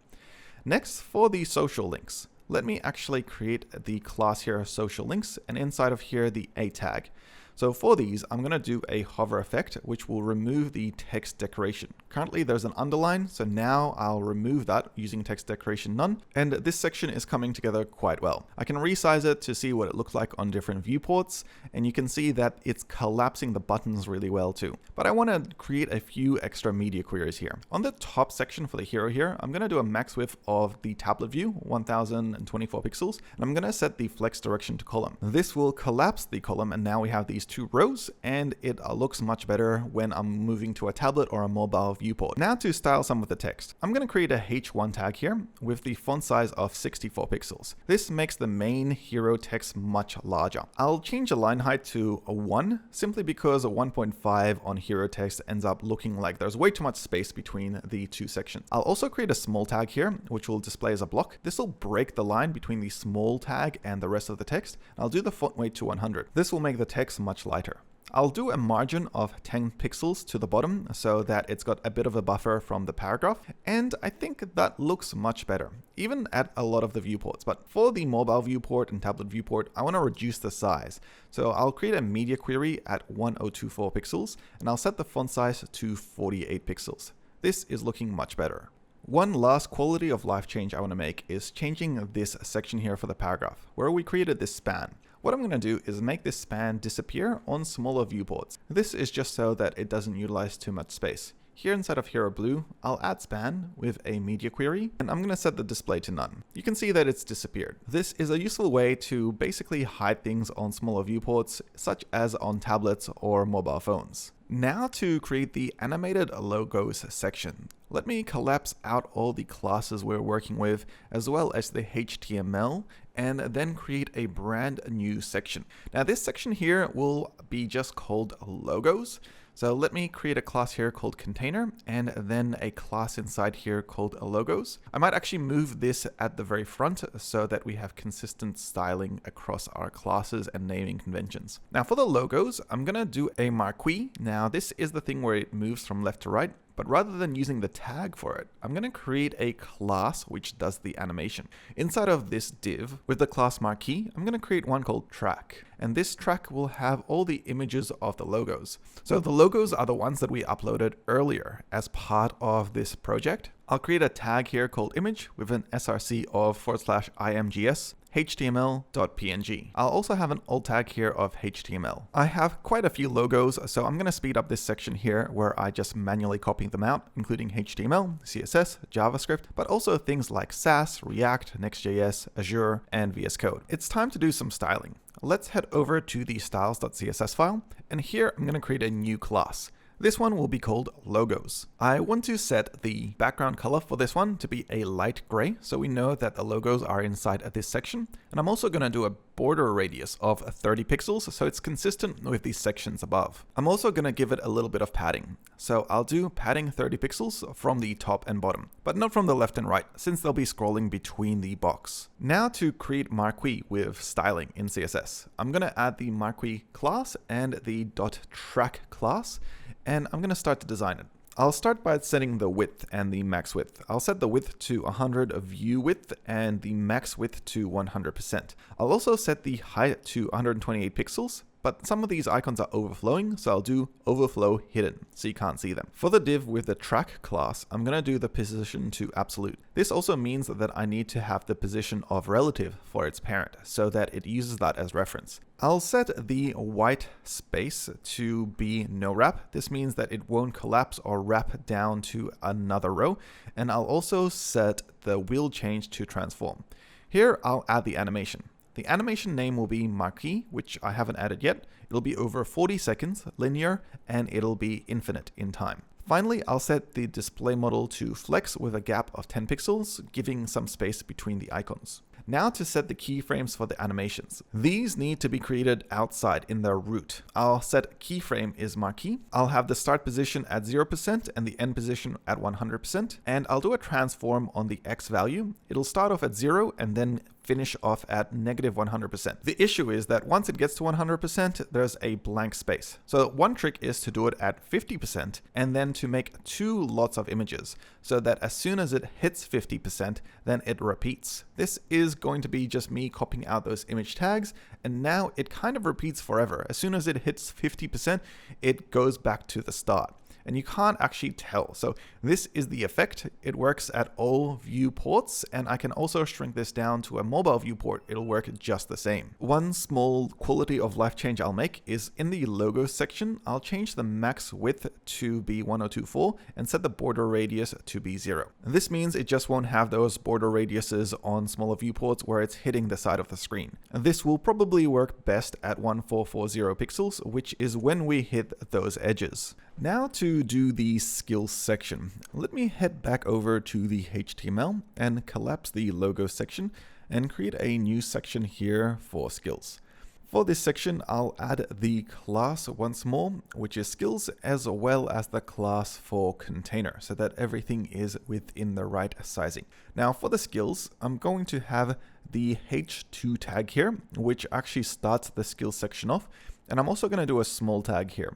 Next, for the social links, let me actually create the class here, social links, and inside of here, the A tag. So for these, I'm going to do a hover effect, which will remove the text decoration. Currently, there's an underline, so now I'll remove that using text decoration none, and this section is coming together quite well. I can resize it to see what it looks like on different viewports, and you can see that it's collapsing the buttons really well too. But I want to create a few extra media queries here. On the top section for the hero here, I'm going to do a max width of the tablet view, 1024 pixels, and I'm going to set the flex direction to column. This will collapse the column, and now we have these two rows, and it looks much better when I'm moving to a tablet or a mobile viewport. Now to style some of the text. I'm going to create a H1 tag here with the font size of 64 pixels. This makes the main hero text much larger. I'll change the line height to a 1 simply because a 1.5 on hero text ends up looking like there's way too much space between the two sections. I'll also create a small tag here, which will display as a block. This will break the line between the small tag and the rest of the text. I'll do the font weight to 100. This will make the text much lighter. I'll do a margin of 10 pixels to the bottom so that it's got a bit of a buffer from the paragraph, and I think that looks much better, even at a lot of the viewports. But for the mobile viewport and tablet viewport, I want to reduce the size. So I'll create a media query at 1024 pixels, and I'll set the font size to 48 pixels. This is looking much better. One last quality of life change I want to make is changing this section here for the paragraph, where we created this span. What I'm going to do is make this span disappear on smaller viewports. This is just so that it doesn't utilize too much space. Here inside of Hero Blue, I'll add span with a media query, and I'm going to set the display to none. You can see that it's disappeared. This is a useful way to basically hide things on smaller viewports, such as on tablets or mobile phones. Now to create the animated logos section. Let me collapse out all the classes we're working with, as well as the HTML, and then create a brand new section. Now this section here will be just called logos. So let me create a class here called container, and then a class inside here called logos. I might actually move this at the very front so that we have consistent styling across our classes and naming conventions. Now for the logos, I'm gonna do a marquee. Now this is the thing where it moves from left to right. But rather than using the tag for it, I'm going to create a class which does the animation. Inside of this div, with the class marquee, I'm going to create one called track. And this track will have all the images of the logos. So the logos are the ones that we uploaded earlier as part of this project. I'll create a tag here called image with an src of /imgs html.png. I'll also have an alt tag here of HTML. I have quite a few logos, so I'm going to speed up this section here where I just manually copy them out, including HTML, CSS, JavaScript, but also things like Sass, React, NextJS, Azure, and VS Code. It's time to do some styling. Let's head over to the styles.css file, and here I'm going to create a new class. This one will be called logos. I want to set the background color for this one to be a light gray, so we know that the logos are inside of this section. And I'm also going to do a border radius of 30 pixels, so it's consistent with these sections above. I'm also going to give it a little bit of padding. So I'll do padding 30 pixels from the top and bottom, but not from the left and right, since they'll be scrolling between the box. Now to create marquee with styling in CSS, I'm going to add the marquee class and the .track class. And I'm going to start to design it. I'll start by setting the width and the max width. I'll set the width to 100 view width and the max width to 100%. I'll also set the height to 128 pixels, but some of these icons are overflowing, so I'll do overflow hidden, so you can't see them. For the div with the track class, I'm going to do the position to absolute. This also means that I need to have the position of relative for its parent, so that it uses that as reference. I'll set the white space to be no wrap. This means that it won't collapse or wrap down to another row, and I'll also set the wheel change to transform. Here, I'll add the animation. The animation name will be marquee, which I haven't added yet. It'll be over 40 seconds, linear, and it'll be infinite in time. Finally, I'll set the display model to flex with a gap of 10 pixels, giving some space between the icons. Now to set the keyframes for the animations. These need to be created outside in their root. I'll set keyframe is marquee. I'll have the start position at 0% and the end position at 100%. And I'll do a transform on the X value. It'll start off at 0 and then finish off at negative 100%. The issue is that once it gets to 100%, there's a blank space. So one trick is to do it at 50% and then to make 2 lots of images so that as soon as it hits 50%, then it repeats. This is going to be just me copying out those image tags, and now it kind of repeats forever. As soon as it hits 50%, it goes back to the start. And you can't actually tell. So this is the effect. It works at all viewports, and I can also shrink this down to a mobile viewport. It'll work just the same. One small quality of life change I'll make is in the logo section, I'll change the max width to be 1024 and set the border radius to be 0. This means it just won't have those border radiuses on smaller viewports where it's hitting the side of the screen. This will probably work best at 1440 pixels, which is when we hit those edges. Now to do the skills section, let me head back over to the HTML and collapse the logo section and create a new section here for skills. For this section, I'll add the class once more, which is skills, as well as the class for container, so that everything is within the right sizing. Now for the skills, I'm going to have the H2 tag here, which actually starts the skills section off, and I'm also going to do a small tag here.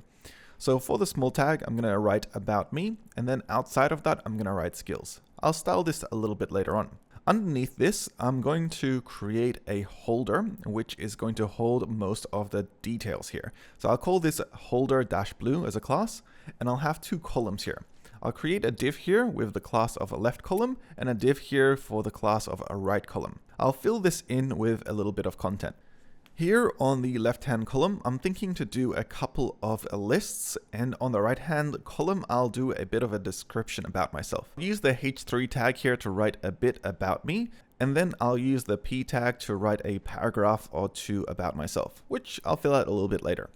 So for the small tag, I'm going to write about me, and then outside of that, I'm going to write skills. I'll style this a little bit later on. Underneath this, I'm going to create a holder, which is going to hold most of the details here. So I'll call this holder-blue as a class, and I'll have 2 columns here. I'll create a div here with the class of a left column and a div here for the class of a right column. I'll fill this in with a little bit of content. Here on the left-hand column, I'm thinking to do a couple of lists, and on the right-hand column, I'll do a bit of a description about myself. I'll use the H3 tag here to write a bit about me, and then I'll use the P tag to write a paragraph or 2 about myself, which I'll fill out a little bit later.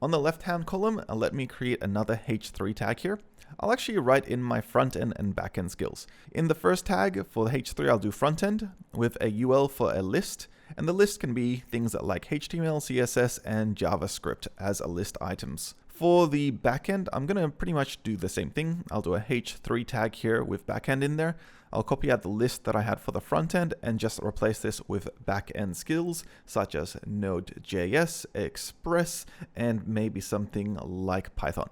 On the left-hand column, let me create another H3 tag here. I'll actually write in my front-end and back-end skills. In the first tag, for the H3, I'll do front-end with a UL for a list, and the list can be things like HTML, CSS, and JavaScript as a list items. For the backend, I'm going to pretty much do the same thing. I'll do a H3 tag here with backend in there. I'll copy out the list that I had for the front end and just replace this with backend skills such as Node.js, Express, and maybe something like Python.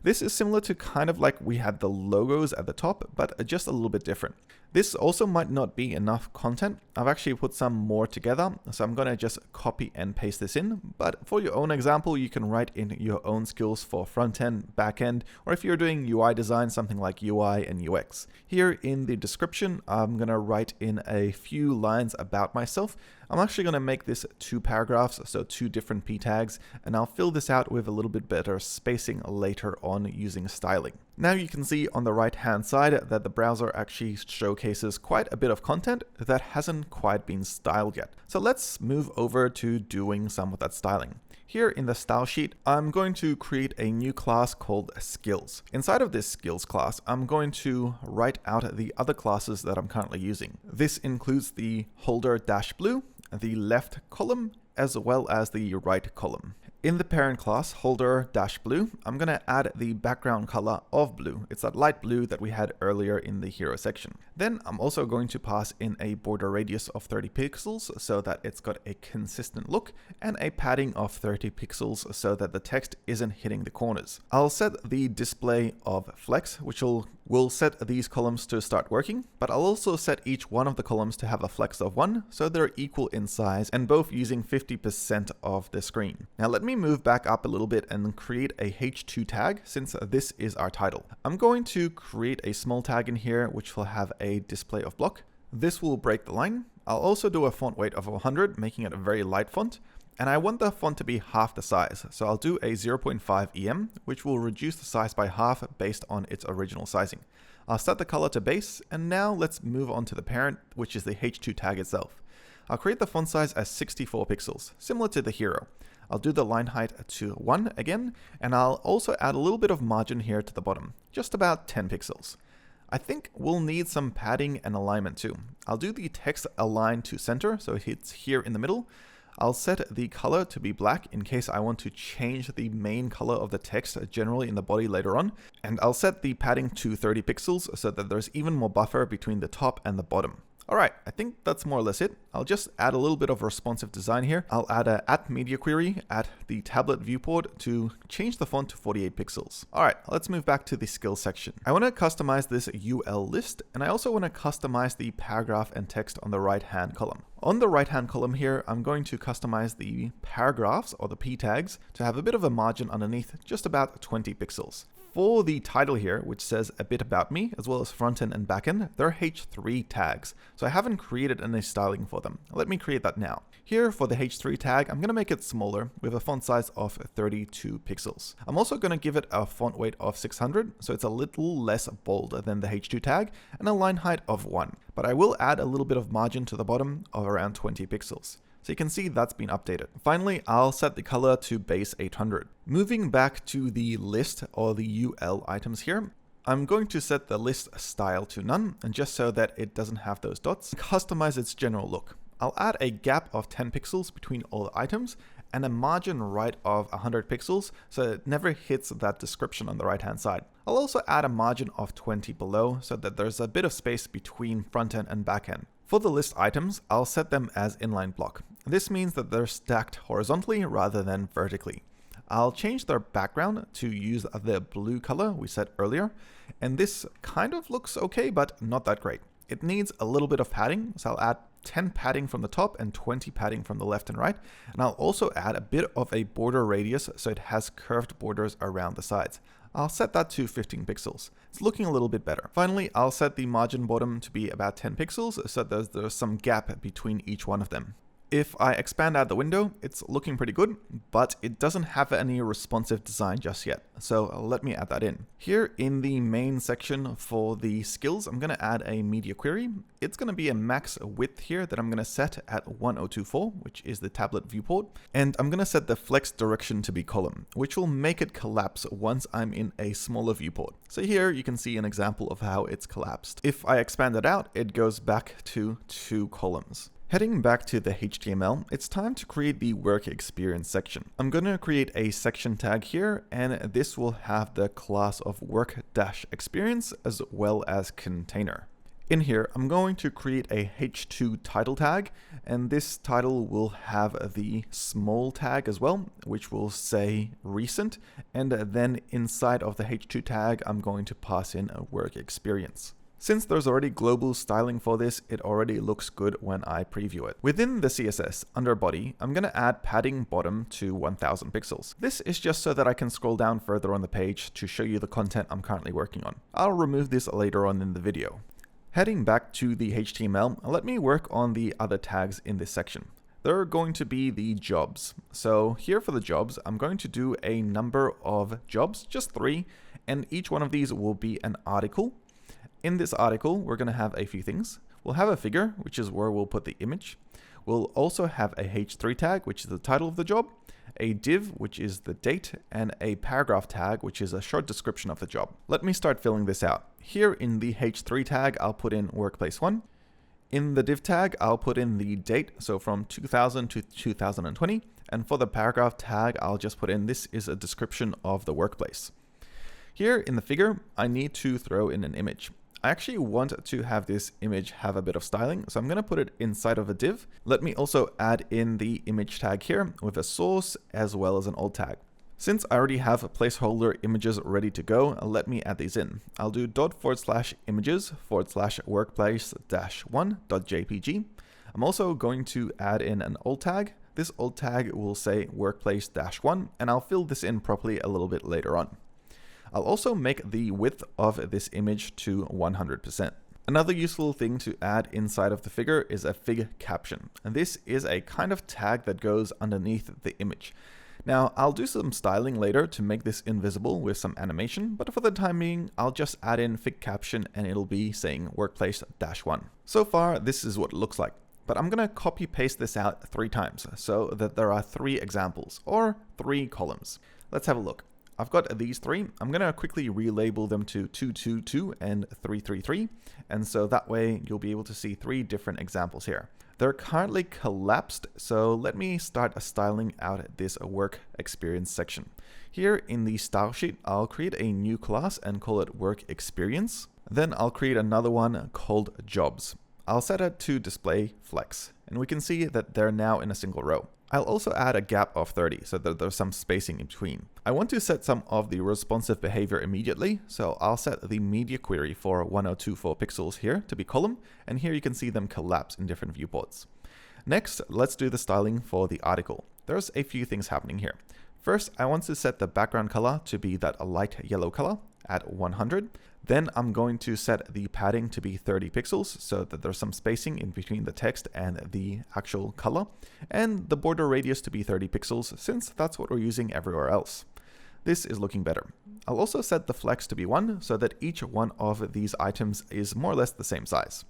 This is similar to kind of like we had the logos at the top, but just a little bit different. This also might not be enough content. I've actually put some more together, so I'm going to just copy and paste this in. But for your own example, you can write in your own skills for front-end, back-end, or if you're doing UI design, something like UI and UX. Here in the description, I'm going to write in a few lines about myself. I'm actually going to make this 2 paragraphs, so 2 different P tags, and I'll fill this out with a little bit better spacing later on using styling. Now you can see on the right hand side that the browser actually showcases quite a bit of content that hasn't quite been styled yet. So let's move over to doing some of that styling. Here in the style sheet, I'm going to create a new class called skills. Inside of this skills class, I'm going to write out the other classes that I'm currently using. This includes the holder-blue, the left column, as well as the right column. In the parent class holder-blue, I'm going to add the background color of blue. It's that light blue that we had earlier in the hero section. Then I'm also going to pass in a border radius of 30 pixels so that it's got a consistent look, and a padding of 30 pixels so that the text isn't hitting the corners. I'll set the display of flex, which will set these columns to start working, but I'll also set each one of the columns to have a flex of 1, so they're equal in size and both using 50% of the screen. Now let me move back up a little bit and create a h2 tag, since this is our title. I'm going to create a small tag in here which will have a display of block. This will break the line. I'll also do a font weight of 100, making it a very light font. And I want the font to be half the size, so I'll do a 0.5 EM, which will reduce the size by half based on its original sizing. I'll set the color to base, and now let's move on to the parent, which is the h2 tag itself. I'll create the font size as 64 pixels, similar to the hero. I'll do the line height to 1 again, and I'll also add a little bit of margin here to the bottom, just about 10 pixels. I think we'll need some padding and alignment too. I'll do the text align to center, so it hits here in the middle. I'll set the color to be black in case I want to change the main color of the text generally in the body later on. And I'll set the padding to 30 pixels so that there's even more buffer between the top and the bottom. Alright, I think that's more or less it. I'll just add a little bit of responsive design here. I'll add a @media query at the tablet viewport to change the font to 48 pixels. Alright, let's move back to the skills section. I want to customize this UL list, and I also want to customize the paragraph and text on the right-hand column. On the right-hand column here, I'm going to customize the paragraphs, or the P tags, to have a bit of a margin underneath, just about 20 pixels. For the title here, which says a bit about me, as well as front-end and back-end, they're H3 tags, so I haven't created any styling for them. Let me create that now. Here for the H3 tag, I'm going to make it smaller with a font size of 32 pixels. I'm also going to give it a font weight of 600, so it's a little less bold than the H2 tag, and a line height of 1. But I will add a little bit of margin to the bottom of around 20 pixels. So you can see that's been updated. Finally, I'll set the color to base 800. Moving back to the list or the UL items here, I'm going to set the list style to none, and just so that it doesn't have those dots, customize its general look. I'll add a gap of 10 pixels between all the items and a margin right of 100 pixels so it never hits that description on the right hand side. I'll also add a margin of 20 below so that there's a bit of space between front end and back end. For the list items, I'll set them as inline block. This means that they're stacked horizontally rather than vertically. I'll change their background to use the blue color we set earlier, and this kind of looks okay, but not that great. It needs a little bit of padding, so I'll add 10 padding from the top and 20 padding from the left and right, and I'll also add a bit of a border radius so it has curved borders around the sides. I'll set that to 15 pixels. It's looking a little bit better. Finally, I'll set the margin bottom to be about 10 pixels so there's some gap between each one of them. If I expand out the window, it's looking pretty good, but it doesn't have any responsive design just yet. So let me add that in. Here in the main section for the skills, I'm going to add a media query. It's going to be a max width here that I'm going to set at 1024, which is the tablet viewport. And I'm going to set the flex direction to be column, which will make it collapse once I'm in a smaller viewport. So here you can see an example of how it's collapsed. If I expand it out, it goes back to 2 columns. Heading back to the HTML, it's time to create the work experience section. I'm going to create a section tag here, and this will have the class of work-experience as well as container. In here, I'm going to create a h2 title tag, and this title will have the small tag as well, which will say recent. And then inside of the h2 tag, I'm going to pass in a work experience. Since there's already global styling for this, it already looks good when I preview it. Within the CSS, under body, I'm going to add padding bottom to 1000 pixels. This is just so that I can scroll down further on the page to show you the content I'm currently working on. I'll remove this later on in the video. Heading back to the HTML, let me work on the other tags in this section. They're going to be the jobs. So here for the jobs, I'm going to do a number of jobs, just 3, and each one of these will be an article. In this article, we're going to have a few things. We'll have a figure, which is where we'll put the image. We'll also have a h3 tag, which is the title of the job, a div, which is the date, and a paragraph tag, which is a short description of the job. Let me start filling this out. Here in the h3 tag, I'll put in workplace 1. In the div tag, I'll put in the date, so from 2000 to 2020. And for the paragraph tag, I'll just put in this is a description of the workplace. Here in the figure, I need to throw in an image. I actually want to have this image have a bit of styling, so I'm going to put it inside of a div. Let me also add in the image tag here with a source as well as an alt tag. Since I already have placeholder images ready to go, let me add these in. I'll do ./images/workplace-1.jpg. I'm also going to add in an alt tag. This alt tag will say workplace-1, and I'll fill this in properly a little bit later on. I'll also make the width of this image to 100%. Another useful thing to add inside of the figure is a fig caption. And this is a kind of tag that goes underneath the image. Now, I'll do some styling later to make this invisible with some animation, but for the time being, I'll just add in fig caption and it'll be saying workplace-1. So far, this is what it looks like. But I'm going to copy paste this out 3 times so that there are 3 examples or 3 columns. Let's have a look. I've got these 3. I'm going to quickly relabel them to 222 and 333. And so that way you'll be able to see 3 different examples here. They're currently collapsed, so let me start styling out this work experience section. Here in the style sheet, I'll create a new class and call it work experience. Then I'll create another one called jobs. I'll set it to display flex, and we can see that they're now in a single row. I'll also add a gap of 30 so that there's some spacing in between. I want to set some of the responsive behavior immediately, so I'll set the media query for 1024 pixels here to be column, and here you can see them collapse in different viewports. Next, let's do the styling for the article. There's a few things happening here. First, I want to set the background color to be that light yellow color at 100. Then I'm going to set the padding to be 30 pixels so that there's some spacing in between the text and the actual color, and the border radius to be 30 pixels since that's what we're using everywhere else. This is looking better. I'll also set the flex to be 1 so that each one of these items is more or less the same size.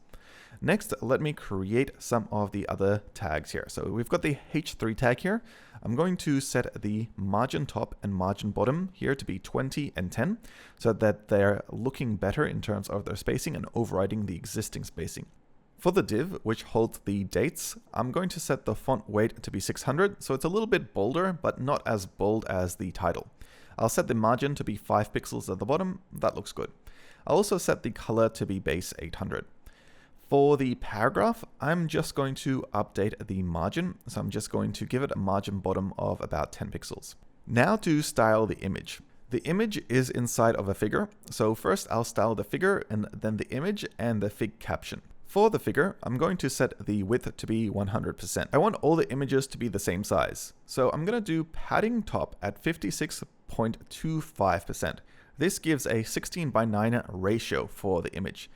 Next, let me create some of the other tags here. So we've got the H3 tag here. I'm going to set the margin top and margin bottom here to be 20 and 10 so that they're looking better in terms of their spacing and overriding the existing spacing. For the div, which holds the dates, I'm going to set the font weight to be 600, so it's a little bit bolder, but not as bold as the title. I'll set the margin to be 5 pixels at the bottom. That looks good. I'll also set the color to be base 800. For the paragraph, I'm just going to update the margin. So I'm just going to give it a margin bottom of about 10 pixels. Now to style the image. The image is inside of a figure. So first I'll style the figure and then the image and the fig caption. For the figure, I'm going to set the width to be 100%. I want all the images to be the same size. So I'm going to do padding top at 56.25%. This gives a 16:9 ratio for the image.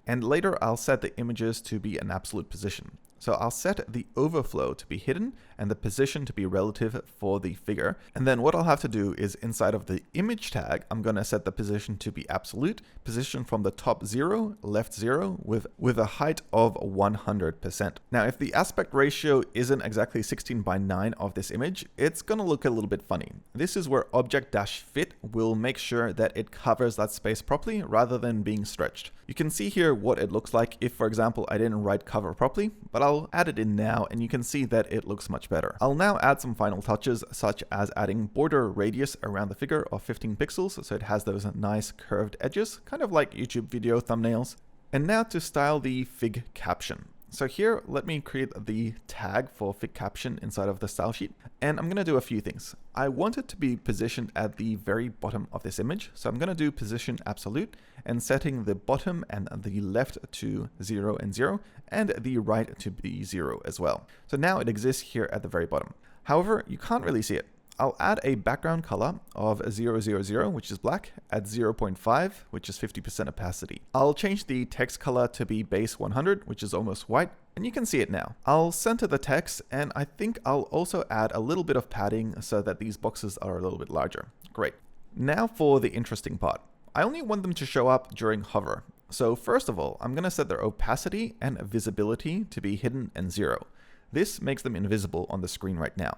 And later I'll set the images to be an absolute position. So I'll set the overflow to be hidden and the position to be relative for the figure. And then what I'll have to do is inside of the image tag, I'm going to set the position to be absolute, position from the top 0, left 0 with a height of 100%. Now, if the aspect ratio isn't exactly 16:9 of this image, it's going to look a little bit funny. This is where object-fit will make sure that it covers that space properly rather than being stretched. You can see here what it looks like if, for example, I didn't write cover properly, but I'll add it in now and you can see that it looks much better. I'll now add some final touches such as adding border radius around the figure of 15 pixels so it has those nice curved edges, kind of like YouTube video thumbnails. And now to style the fig caption. So here, let me create the tag for fig caption inside of the style sheet. And I'm going to do a few things. I want it to be positioned at the very bottom of this image. So I'm going to do position absolute and setting the bottom and the left to 0 and 0 and the right to be 0 as well. So now it exists here at the very bottom. However, you can't really see it. I'll add a background color of 000, which is black, at 0.5, which is 50% opacity. I'll change the text color to be base 100, which is almost white, and you can see it now. I'll center the text, and I think I'll also add a little bit of padding so that these boxes are a little bit larger. Great. Now for the interesting part. I only want them to show up during hover. So first of all, I'm going to set their opacity and visibility to be hidden and 0. This makes them invisible on the screen right now.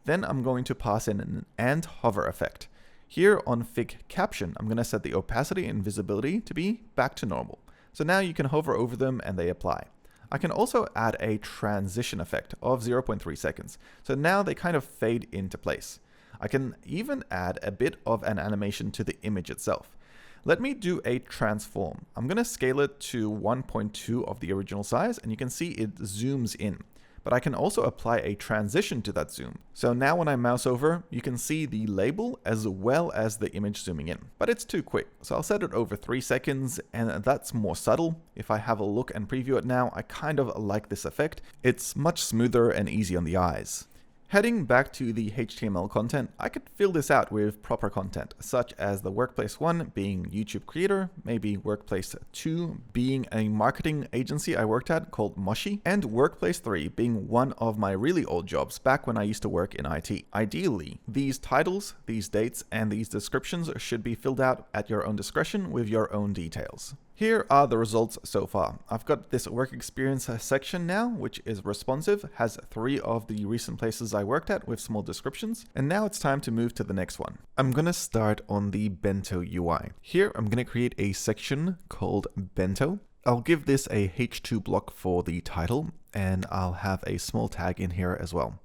Then I'm going to pass in an and hover effect. Here on fig caption, I'm going to set the opacity and visibility to be back to normal. So now you can hover over them and they apply. I can also add a transition effect of 0.3 seconds. So now they kind of fade into place. I can even add a bit of an animation to the image itself. Let me do a transform. I'm going to scale it to 1.2 of the original size, and you can see it zooms in. But I can also apply a transition to that zoom. So now when I mouse over, you can see the label as well as the image zooming in. But it's too quick, so I'll set it over 3 seconds, and that's more subtle. If I have a look and preview it now, I kind of like this effect. It's much smoother and easy on the eyes. Heading back to the HTML content, I could fill this out with proper content, such as the Workplace 1 being YouTube creator, maybe Workplace 2 being a marketing agency I worked at called Moshi, and Workplace 3 being one of my really old jobs back when I used to work in IT. Ideally, these titles, these dates, and these descriptions should be filled out at your own discretion with your own details. Here are the results so far. I've got this work experience section now, which is responsive, has 3 of the recent places I worked at with small descriptions, and now it's time to move to the next one. I'm gonna start on the Bento UI. Here I'm gonna create a section called Bento. I'll give this a H2 block for the title, and I'll have a small tag in here as well.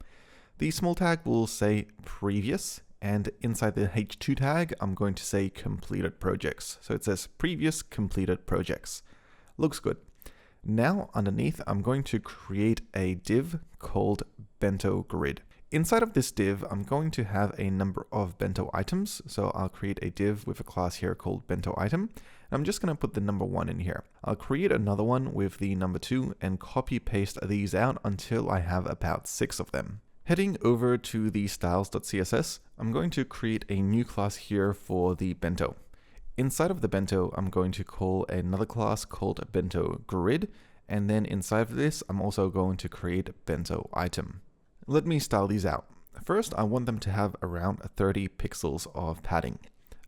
The small tag will say previous, and inside the H2 tag, I'm going to say completed projects. So it says previous completed projects. Looks good. Now underneath, I'm going to create a div called Bento grid. Inside of this div, I'm going to have a number of Bento items. So I'll create a div with a class here called Bento item. I'm just going to put the number 1 in here. I'll create another one with the number 2 and copy paste these out until I have about 6 of them. Heading over to the styles.css, I'm going to create a new class here for the Bento. Inside of the Bento, I'm going to call another class called Bento grid, and then inside of this, I'm also going to create Bento item. Let me style these out. First, I want them to have around 30 pixels of padding.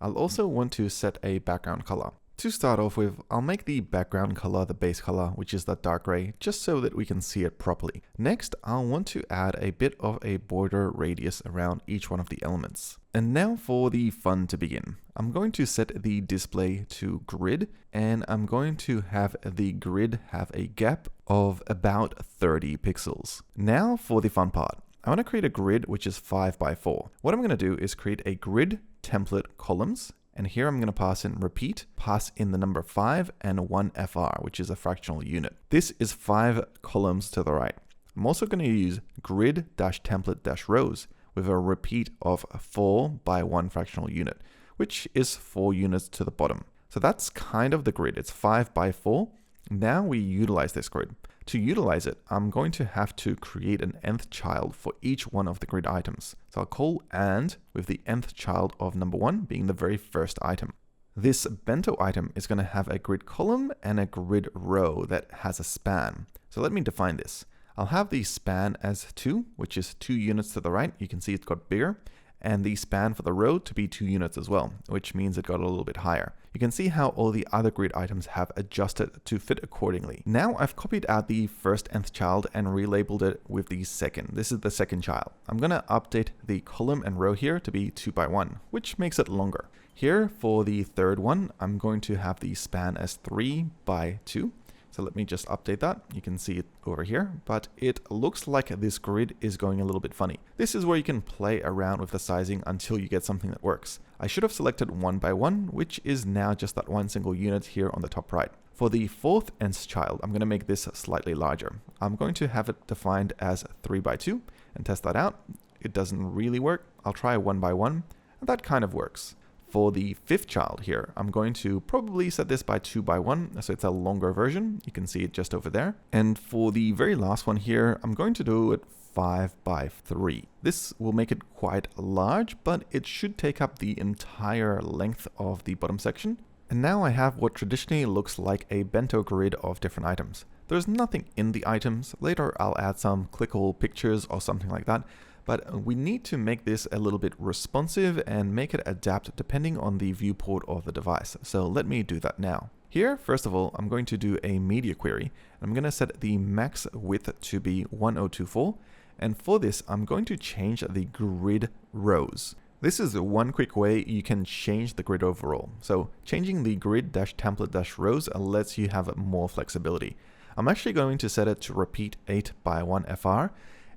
I'll also want to set a background color. To start off with, I'll make the background color the base color, which is that dark gray, just so that we can see it properly. Next, I'll want to add a bit of a border radius around each one of the elements. And now for the fun to begin. I'm going to set the display to grid, and I'm going to have the grid have a gap of about 30 pixels. Now for the fun part. I want to create a grid which is 5 by 4. What I'm going to do is create a grid template columns. And here I'm going to pass in repeat, pass in the number 5 and 1 FR, which is a fractional unit. This is 5 columns to the right. I'm also going to use grid-template-rows with a repeat of 4 by 1 fractional unit, which is 4 units to the bottom. So that's kind of the grid. It's 5 by 4. Now we utilize this grid. To utilize it, I'm going to have to create an nth child for each one of the grid items. So I'll call and with the nth child of number 1 being the very first item. This Bento item is going to have a grid column and a grid row that has a span. So let me define this. I'll have the span as 2, which is 2 units to the right. You can see it's got bigger. And the span for the row to be 2 units as well, which means it got a little bit higher. You can see how all the other grid items have adjusted to fit accordingly. Now I've copied out the first nth child and relabeled it with the second. This is the second child. I'm going to update the column and row here to be 2 by 1, which makes it longer. Here for the third one, I'm going to have the span as 3 by 2. So let me just update that. You can see it over here, but it looks like this grid is going a little bit funny. This is where you can play around with the sizing until you get something that works. I should have selected 1 by 1, which is now just that one single unit here on the top right. For the fourth nth child, I'm going to make this slightly larger. I'm going to have it defined as 3 by 2 and test that out. It doesn't really work. I'll try 1 by 1, and that kind of works. For the fifth child here, I'm going to probably set this by 2 by 1, so it's a longer version. You can see it just over there. And for the very last one here, I'm going to do it 5 by 3. This will make it quite large, but it should take up the entire length of the bottom section. And now I have what traditionally looks like a Bento grid of different items. There's nothing in the items. Later I'll add some clickable pictures or something like that. But we need to make this a little bit responsive and make it adapt depending on the viewport of the device. So let me do that now. Here, first of all, I'm going to do a media query. I'm going to set the max width to be 1024. And for this, I'm going to change the grid rows. This is one quick way you can change the grid overall. So changing the grid-template-rows lets you have more flexibility. I'm actually going to set it to repeat 8 by 1 FR,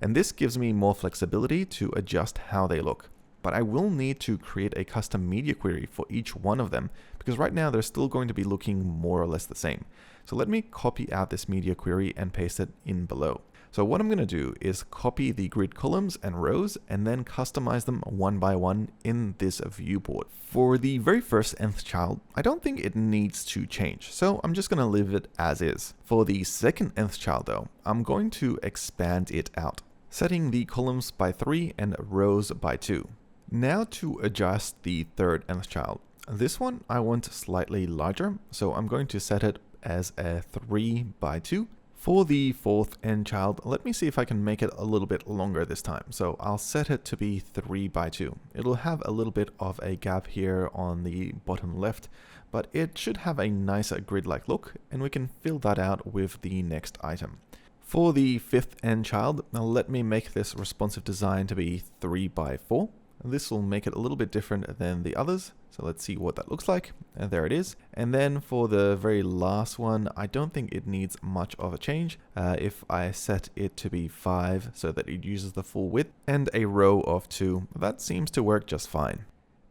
and this gives me more flexibility to adjust how they look. But I will need to create a custom media query for each one of them, because right now they're still going to be looking more or less the same. So let me copy out this media query and paste it in below. So what I'm going to do is copy the grid columns and rows and then customize them one by one in this viewport. For the very first nth child, I don't think it needs to change, so I'm just going to leave it as is. For the second nth child though, I'm going to expand it out, setting the columns by 3 and rows by 2. Now to adjust the third nth child. This one I want slightly larger, so I'm going to set it as a 3 by 2. For the fourth nth child, let me see if I can make it a little bit longer this time. So I'll set it to be 3 by 2. It'll have a little bit of a gap here on the bottom left, but it should have a nicer grid-like look, and we can fill that out with the next item. For the fifth nth child, now let me make this responsive design to be 3 by 4. This will make it a little bit different than the others. So let's see what that looks like. And there it is. And then for the very last one, I don't think it needs much of a change. If I set it to be 5 so that it uses the full width and a row of 2, that seems to work just fine.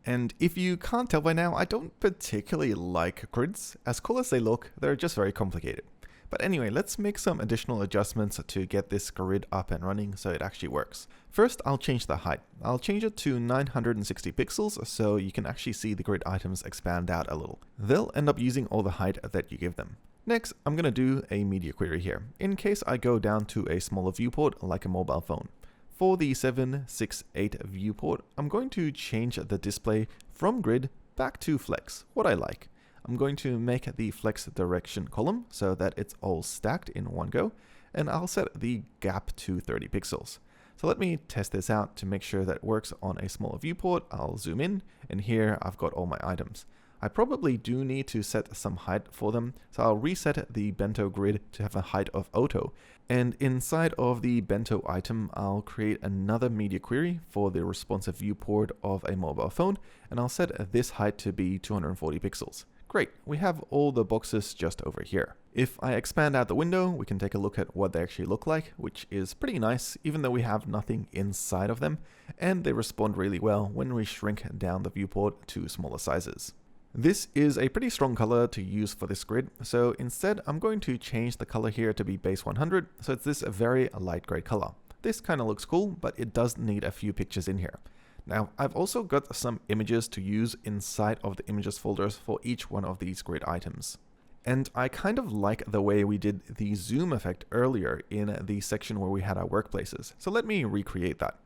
And if you can't tell by now, I don't particularly like grids. As cool as they look, they're just very complicated. But anyway, let's make some additional adjustments to get this grid up and running so it actually works. First, I'll change the height. I'll change it to 960 pixels so you can actually see the grid items expand out a little. They'll end up using all the height that you give them. Next, I'm going to do a media query here, in case I go down to a smaller viewport like a mobile phone. For the 768 viewport, I'm going to change the display from grid back to flex, what I like. I'm going to make the flex direction column so that it's all stacked in one go, and I'll set the gap to 30 pixels. So let me test this out to make sure that it works on a smaller viewport. I'll zoom in, and here I've got all my items. I probably do need to set some height for them, so I'll reset the Bento grid to have a height of auto. And inside of the Bento item, I'll create another media query for the responsive viewport of a mobile phone, and I'll set this height to be 240 pixels. Great, we have all the boxes just over here. If I expand out the window, we can take a look at what they actually look like, which is pretty nice, even though we have nothing inside of them, and they respond really well when we shrink down the viewport to smaller sizes. This is a pretty strong color to use for this grid, so instead I'm going to change the color here to be base 100, so it's this very light gray color. This kind of looks cool, but it does need a few pictures in here. Now, I've also got some images to use inside of the images folders for each one of these grid items. And I kind of like the way we did the zoom effect earlier in the section where we had our workplaces. So let me recreate that.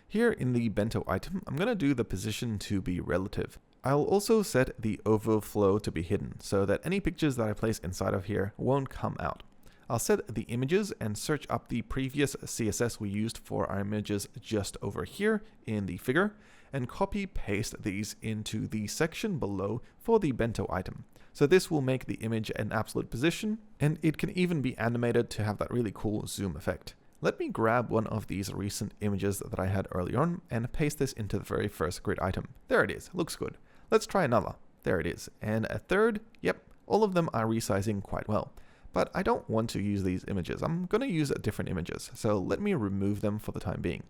Here in the Bento item, I'm going to do the position to be relative. I'll also set the overflow to be hidden so that any pictures that I place inside of here won't come out. I'll set the images and search up the previous CSS we used for our images just over here in the figure, and copy paste these into the section below for the Bento item. So this will make the image an absolute position, and it can even be animated to have that really cool zoom effect. Let me grab one of these recent images that I had earlier on and paste this into the very first grid item. There it is, looks good. Let's try another. There it is. And a third, yep, all of them are resizing quite well. But I don't want to use these images. I'm going to use different images, so let me remove them for the time being.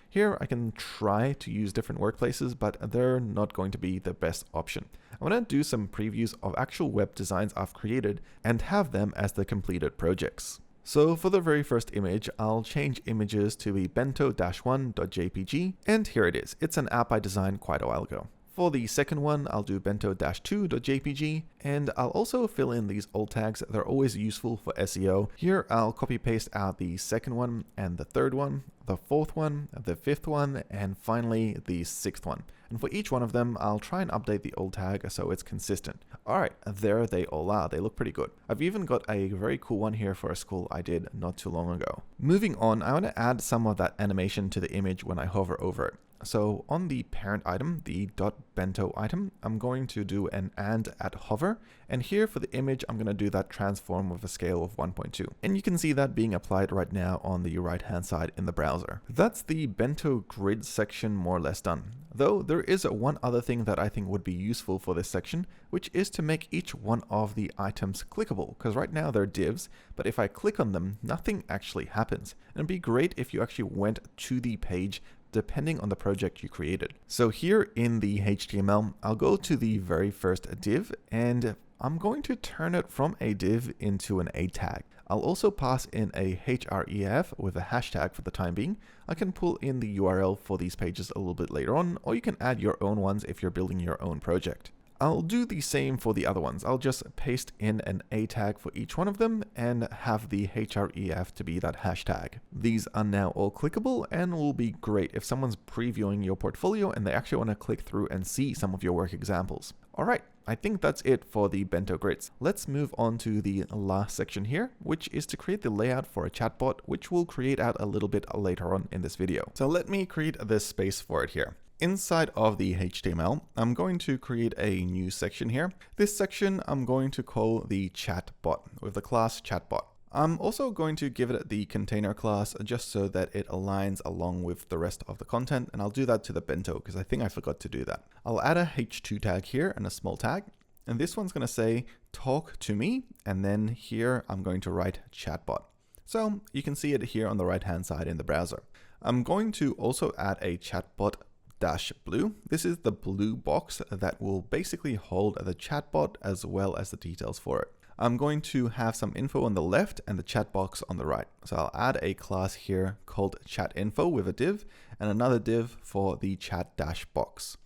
Here I can try to use different workplaces, but they're not going to be the best option. I'm going to do some previews of actual web designs I've created and have them as the completed projects. So for the very first image, I'll change images to be bento-1.jpg, and here it is. It's an app I designed quite a while ago. For the second one, I'll do bento-2.jpg, and I'll also fill in these alt tags. They're always useful for SEO. Here, I'll copy paste out the second one and the third one, the fourth one, the fifth one, and finally the sixth one. And for each one of them, I'll try and update the alt tag so it's consistent. Alright, there they all are. They look pretty good. I've even got a very cool one here for a school I did not too long ago. Moving on, I want to add some of that animation to the image when I hover over it. So on the parent item, the .bento item, I'm going to do an and at hover. And here for the image, I'm going to do that transform with a scale of 1.2. And you can see that being applied right now on the right hand side in the browser. That's the Bento grid section more or less done. Though there is one other thing that I think would be useful for this section, which is to make each one of the items clickable, because right now they're divs, but if I click on them, nothing actually happens. And it'd be great if you actually went to the page depending on the project you created. So here in the HTML, I'll go to the very first div and I'm going to turn it from a div into an A tag. I'll also pass in a href with a hashtag for the time being. I can pull in the URL for these pages a little bit later on, or you can add your own ones if you're building your own project. I'll do the same for the other ones. I'll just paste in an A tag for each one of them and have the href to be that hashtag. These are now all clickable and will be great if someone's previewing your portfolio and they actually want to click through and see some of your work examples. All right, I think that's it for the Bento grids. Let's move on to the last section here, which is to create the layout for a chatbot, which we'll create out a little bit later on in this video. So let me create this space for it here. Inside of the HTML, I'm going to create a new section here. This section I'm going to call the Chatbot with the class Chatbot. I'm also going to give it the container class just so that it aligns along with the rest of the content, and I'll do that to the Bento because I think I forgot to do that. I'll add a h2 tag here and a small tag, and this one's going to say talk to me, and then here I'm going to write Chatbot. So you can see it here on the right hand side in the browser. I'm going to also add a Chatbot -blue. This is the blue box that will basically hold the chatbot as well as the details for it. I'm going to have some info on the left and the chat box on the right. So I'll add a class here called chat_info with a div and another div for the chat-box.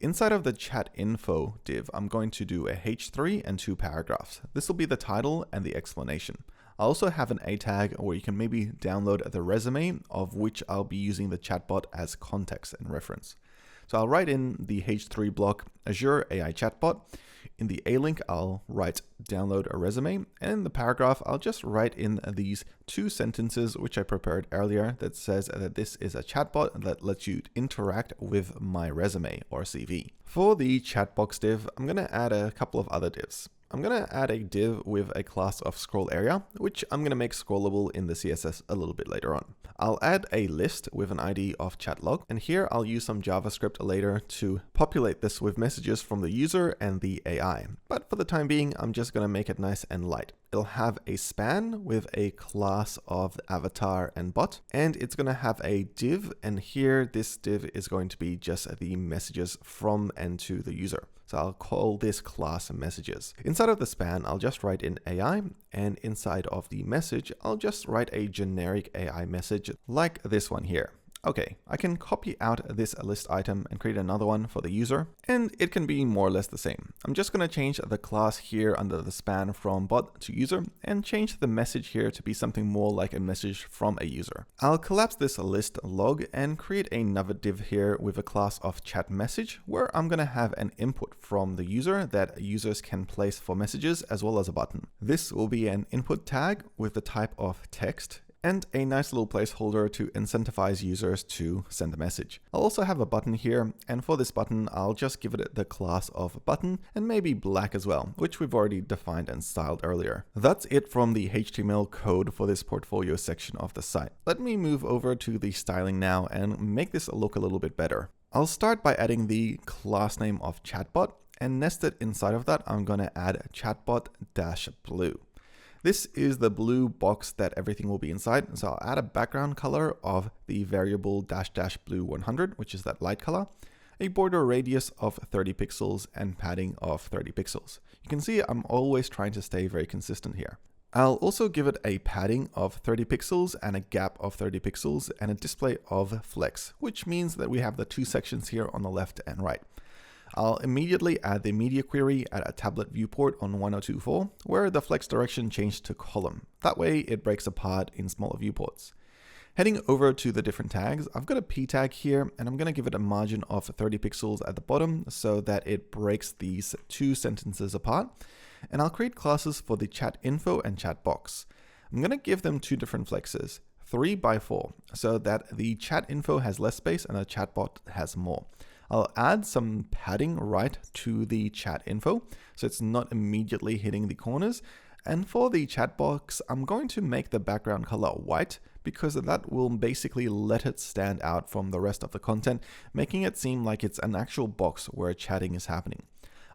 Inside of the chat_info div, I'm going to do a h3 and 2 paragraphs. This will be the title and the explanation. I also have an A tag where you can maybe download the resume of which I'll be using the chatbot as context and reference. So I'll write in the h3 block Azure AI chatbot. In the A link, I'll write download a resume. And in the paragraph, I'll just write in these 2 sentences which I prepared earlier that says that this is a chatbot that lets you interact with my resume or CV. For the chatbox div, I'm going to add a couple of other divs. I'm going to add a div with a class of scroll area, which I'm going to make scrollable in the CSS a little bit later on. I'll add a list with an ID of chatlog, and here I'll use some JavaScript later to populate this with messages from the user and the AI. But for the time being, I'm just going to make it nice and light. It'll have a span with a class of avatar and bot, and it's going to have a div, and here this div is going to be just the messages from and to the user. So I'll call this class messages. Inside of the span, I'll just write in AI, and inside of the message, I'll just write a generic AI message like this one here. Okay, I can copy out this list item and create another one for the user, and it can be more or less the same. I'm just going to change the class here under the span from bot to user and change the message here to be something more like a message from a user. I'll collapse this list log and create another div here with a class of chat message where I'm going to have an input from the user that users can place for messages as well as a button. This will be an input tag with the type of text and a nice little placeholder to incentivize users to send a message. I'll also have a button here, and for this button, I'll just give it the class of button and maybe black as well, which we've already defined and styled earlier. That's it from the HTML code for this portfolio section of the site. Let me move over to the styling now and make this look a little bit better. I'll start by adding the class name of chatbot, and nested inside of that, I'm going to add chatbot-blue. This is the blue box that everything will be inside. So I'll add a background color of the variable --blue 100, which is that light color, a border radius of 30 pixels and padding of 30 pixels. You can see I'm always trying to stay very consistent here. I'll also give it a padding of 30 pixels and a gap of 30 pixels and a display of flex, which means that we have the 2 sections here on the left and right. I'll immediately add the media query at a tablet viewport on 1024, where the flex direction changed to column. That way it breaks apart in smaller viewports. Heading over to the different tags, I've got a p tag here, and I'm going to give it a margin of 30 pixels at the bottom so that it breaks these 2 sentences apart. And I'll create classes for the chat info and chat box. I'm going to give them 2 different flexes, 3 by 4, so that the chat info has less space and the chatbot has more. I'll add some padding right to the chat info, so it's not immediately hitting the corners. And for the chat box, I'm going to make the background color white because that will basically let it stand out from the rest of the content, making it seem like it's an actual box where chatting is happening.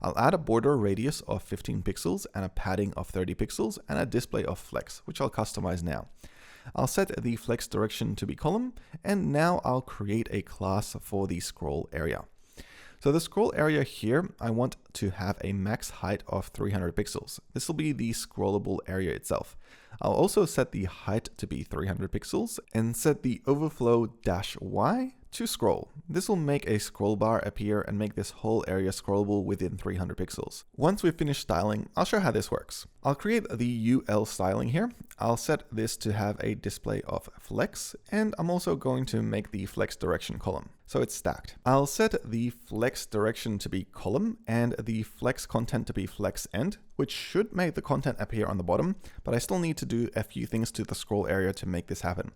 I'll add a border radius of 15 pixels and a padding of 30 pixels and a display of flex, which I'll customize now. I'll set the flex direction to be column, and now I'll create a class for the scroll area. So the scroll area here, I want to have a max height of 300 pixels. This will be the scrollable area itself. I'll also set the height to be 300 pixels and set the overflow -y to scroll. This will make a scroll bar appear and make this whole area scrollable within 300 pixels. Once we've finished styling, I'll show how this works. I'll create the UL styling here. I'll set this to have a display of flex, and I'm also going to make the flex direction column, so it's stacked. I'll set the flex direction to be column and the flex content to be flex end, which should make the content appear on the bottom, but I still need to do a few things to the scroll area to make this happen.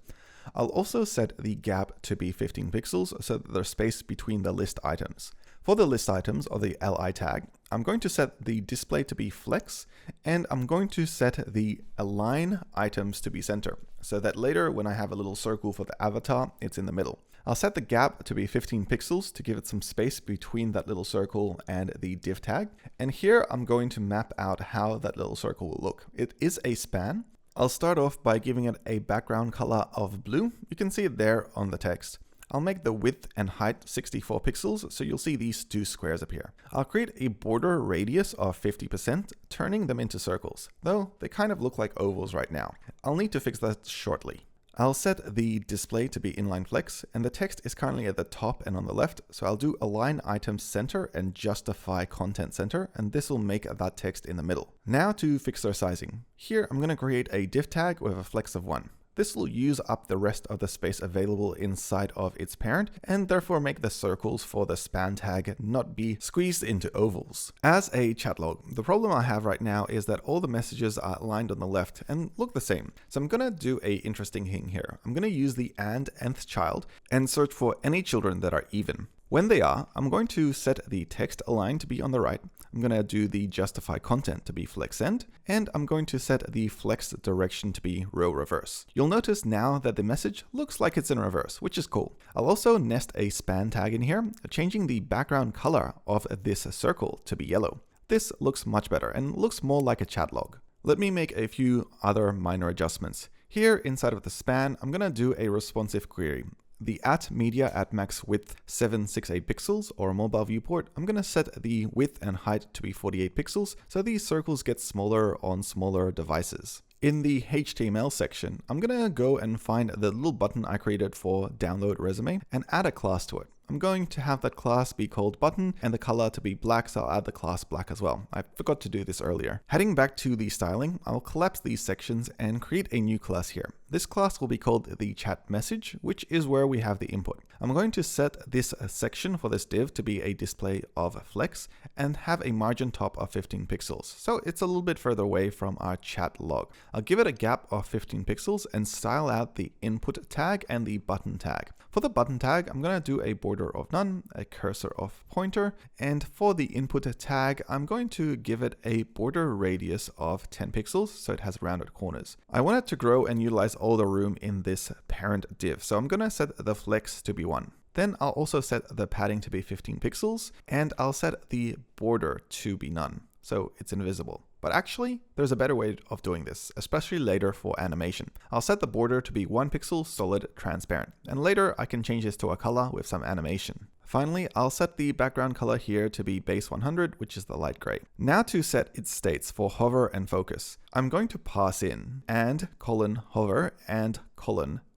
I'll also set the gap to be 15 pixels so that there's space between the list items. For the list items, or the LI tag, I'm going to set the display to be flex, and I'm going to set the align items to be center, so that later when I have a little circle for the avatar, it's in the middle. I'll set the gap to be 15 pixels to give it some space between that little circle and the div tag. And here I'm going to map out how that little circle will look. It is a span. I'll start off by giving it a background color of blue. You can see it there on the text. I'll make the width and height 64 pixels, so you'll see these two squares appear. I'll create a border radius of 50%, turning them into circles, though they kind of look like ovals right now. I'll need to fix that shortly. I'll set the display to be inline flex, and the text is currently at the top and on the left, so I'll do align items center and justify content center, and this will make that text in the middle. Now to fix their sizing. Here I'm going to create a div tag with a flex of 1. This will use up the rest of the space available inside of its parent, and therefore make the circles for the span tag not be squeezed into ovals. As a chat log, the problem I have right now is that all the messages are aligned on the left and look the same. So I'm gonna do a interesting thing here. I'm gonna use the nth child and search for any children that are even. When they are, I'm going to set the text align to be on the right. I'm going to do the justify content to be flex end, and I'm going to set the flex direction to be row reverse. You'll notice now that the message looks like it's in reverse, which is cool. I'll also nest a span tag in here, changing the background color of this circle to be yellow. This looks much better and looks more like a chat log. Let me make a few other minor adjustments. Here inside of the span, I'm going to do a responsive query. The @media at max width 768 pixels or a mobile viewport, I'm going to set the width and height to be 48 pixels so these circles get smaller on smaller devices. In the HTML section, I'm going to go and find the little button I created for download resume and add a class to it. I'm going to have that class be called button and the color to be black, so I'll add the class black as well. I forgot to do this earlier. Heading back to the styling, I'll collapse these sections and create a new class here. This class will be called the chat message, which is where we have the input. I'm going to set this section for this div to be a display of flex and have a margin top of 15 pixels. So it's a little bit further away from our chat log. I'll give it a gap of 15 pixels and style out the input tag and the button tag. For the button tag, I'm going to do a border of none, a cursor of pointer, and for the input tag, I'm going to give it a border radius of 10 pixels so it has rounded corners. I want it to grow and utilize all the room in this parent div, so I'm going to set the flex to be 1. Then I'll also set the padding to be 15 pixels, and I'll set the border to be none, so it's invisible. But actually, there's a better way of doing this, especially later for animation. I'll set the border to be 1 pixel solid transparent, and later I can change this to a color with some animation. Finally, I'll set the background color here to be base 100, which is the light gray. Now to set its states for hover and focus, I'm going to pass in hover and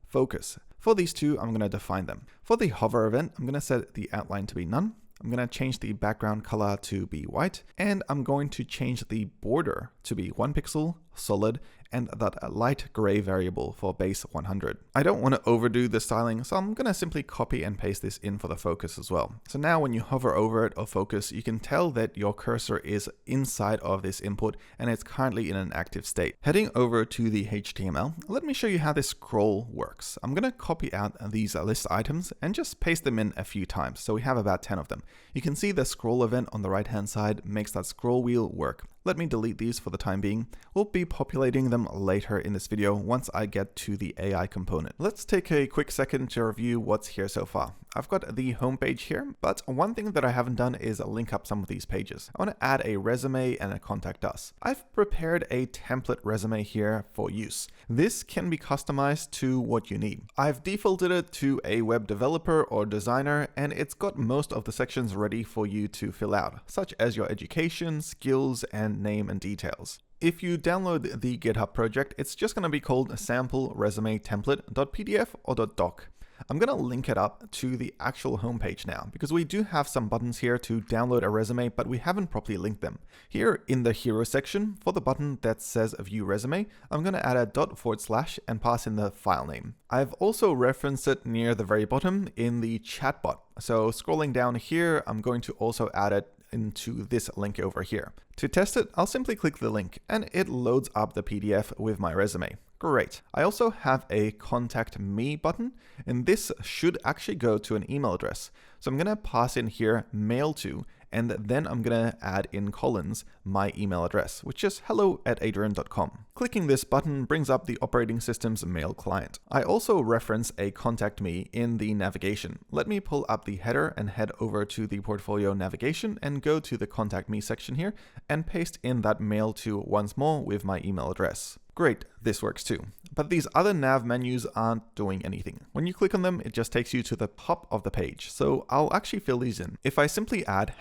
focus. For these two, I'm going to define them. For the hover event, I'm going to set the outline to be none. I'm going to change the background color to be white, and I'm going to change the border to be 1 pixel solid and that light gray variable for base 100. I don't want to overdo the styling, so I'm going to simply copy and paste this in for the focus as well. So now when you hover over it or focus, you can tell that your cursor is inside of this input and it's currently in an active state. Heading over to the HTML, let me show you how this scroll works. I'm going to copy out these list items and just paste them in a few times. So we have about 10 of them. You can see the scroll event on the right hand side makes that scroll wheel work. Let me delete these for the time being. We'll be populating them later in this video once I get to the AI component. Let's take a quick second to review what's here so far. I've got the homepage here, but one thing that I haven't done is link up some of these pages. I want to add a resume and a contact us. I've prepared a template resume here for use. This can be customized to what you need. I've defaulted it to a web developer or designer, and it's got most of the sections ready for you to fill out, such as your education, skills, and name and details. If you download the GitHub project, it's just going to be called sample resume template.pdf or .doc. I'm going to link it up to the actual homepage now because we do have some buttons here to download a resume, but we haven't properly linked them. Here in the hero section for the button that says view resume, I'm going to add a // and pass in the file name. I've also referenced it near the very bottom in the chatbot. So scrolling down here, I'm going to also add it into this link over here. To test it, I'll simply click the link and it loads up the PDF with my resume. Great. I also have a contact me button, and this should actually go to an email address. So I'm going to pass in here mail to, and then I'm going to add in colons my email address, which is hello@adrian.com. Clicking this button brings up the operating system's mail client. I also reference a contact me in the navigation. Let me pull up the header and head over to the portfolio navigation and go to the contact me section here and paste in that mail to once more with my email address. Great, this works too. But these other nav menus aren't doing anything. When you click on them, it just takes you to the top of the page. So I'll actually fill these in. If I simply add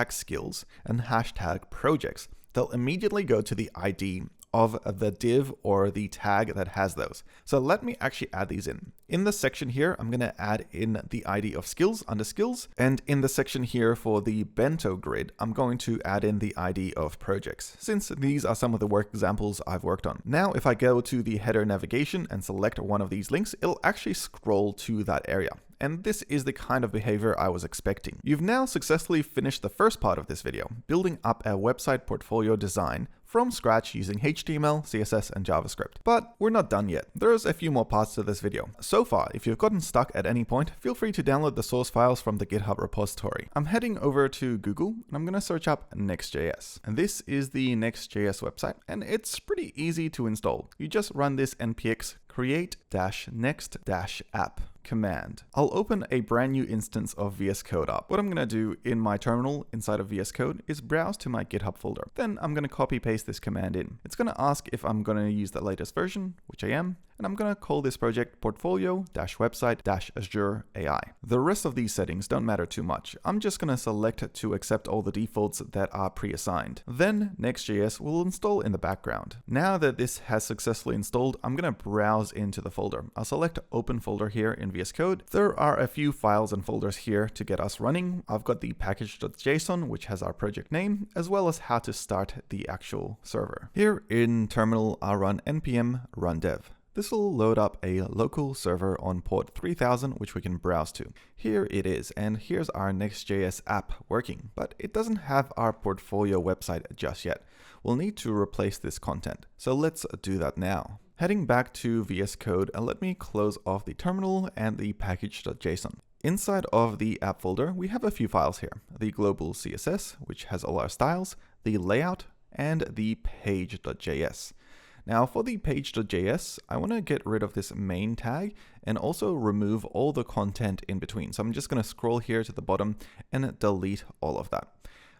#skills and #projects, they'll immediately go to the ID of the div or the tag that has those. So let me actually add these in. In the section here, I'm going to add in the ID of skills under skills. And in the section here for the Bento grid, I'm going to add in the ID of projects, since these are some of the work examples I've worked on. Now, if I go to the header navigation and select one of these links, it'll actually scroll to that area. And this is the kind of behavior I was expecting. You've now successfully finished the first part of this video, building up a website portfolio design from scratch using HTML, CSS, and JavaScript. But we're not done yet. There's a few more parts to this video. So far, if you've gotten stuck at any point, feel free to download the source files from the GitHub repository. I'm heading over to Google and I'm going to search up NextJS. And this is the NextJS website, and it's pretty easy to install. You just run this npx create-next-app command. I'll open a brand new instance of VS Code up. What I'm going to do in my terminal inside of VS Code is browse to my GitHub folder. Then I'm going to copy paste this command in. It's going to ask if I'm going to use the latest version, which I am, and I'm going to call this project portfolio-website-Azure AI. The rest of these settings don't matter too much. I'm just going to select to accept all the defaults that are pre-assigned. Then Next.js will install in the background. Now that this has successfully installed, I'm going to browse into the folder. I'll select open folder here in VS Code. There are a few files and folders here to get us running. I've got the package.json, which has our project name, as well as how to start the actual server. Here in terminal, I'll run npm run dev. This will load up a local server on port 3000, which we can browse to. Here it is, and here's our Next.js app working, but it doesn't have our portfolio website just yet. We'll need to replace this content. So let's do that now. Heading back to VS Code, and let me close off the terminal and the package.json. Inside of the app folder, we have a few files here. The global CSS, which has all our styles, the layout, and the page.js. Now for the page.js, I want to get rid of this main tag and also remove all the content in between. So I'm just going to scroll here to the bottom and delete all of that.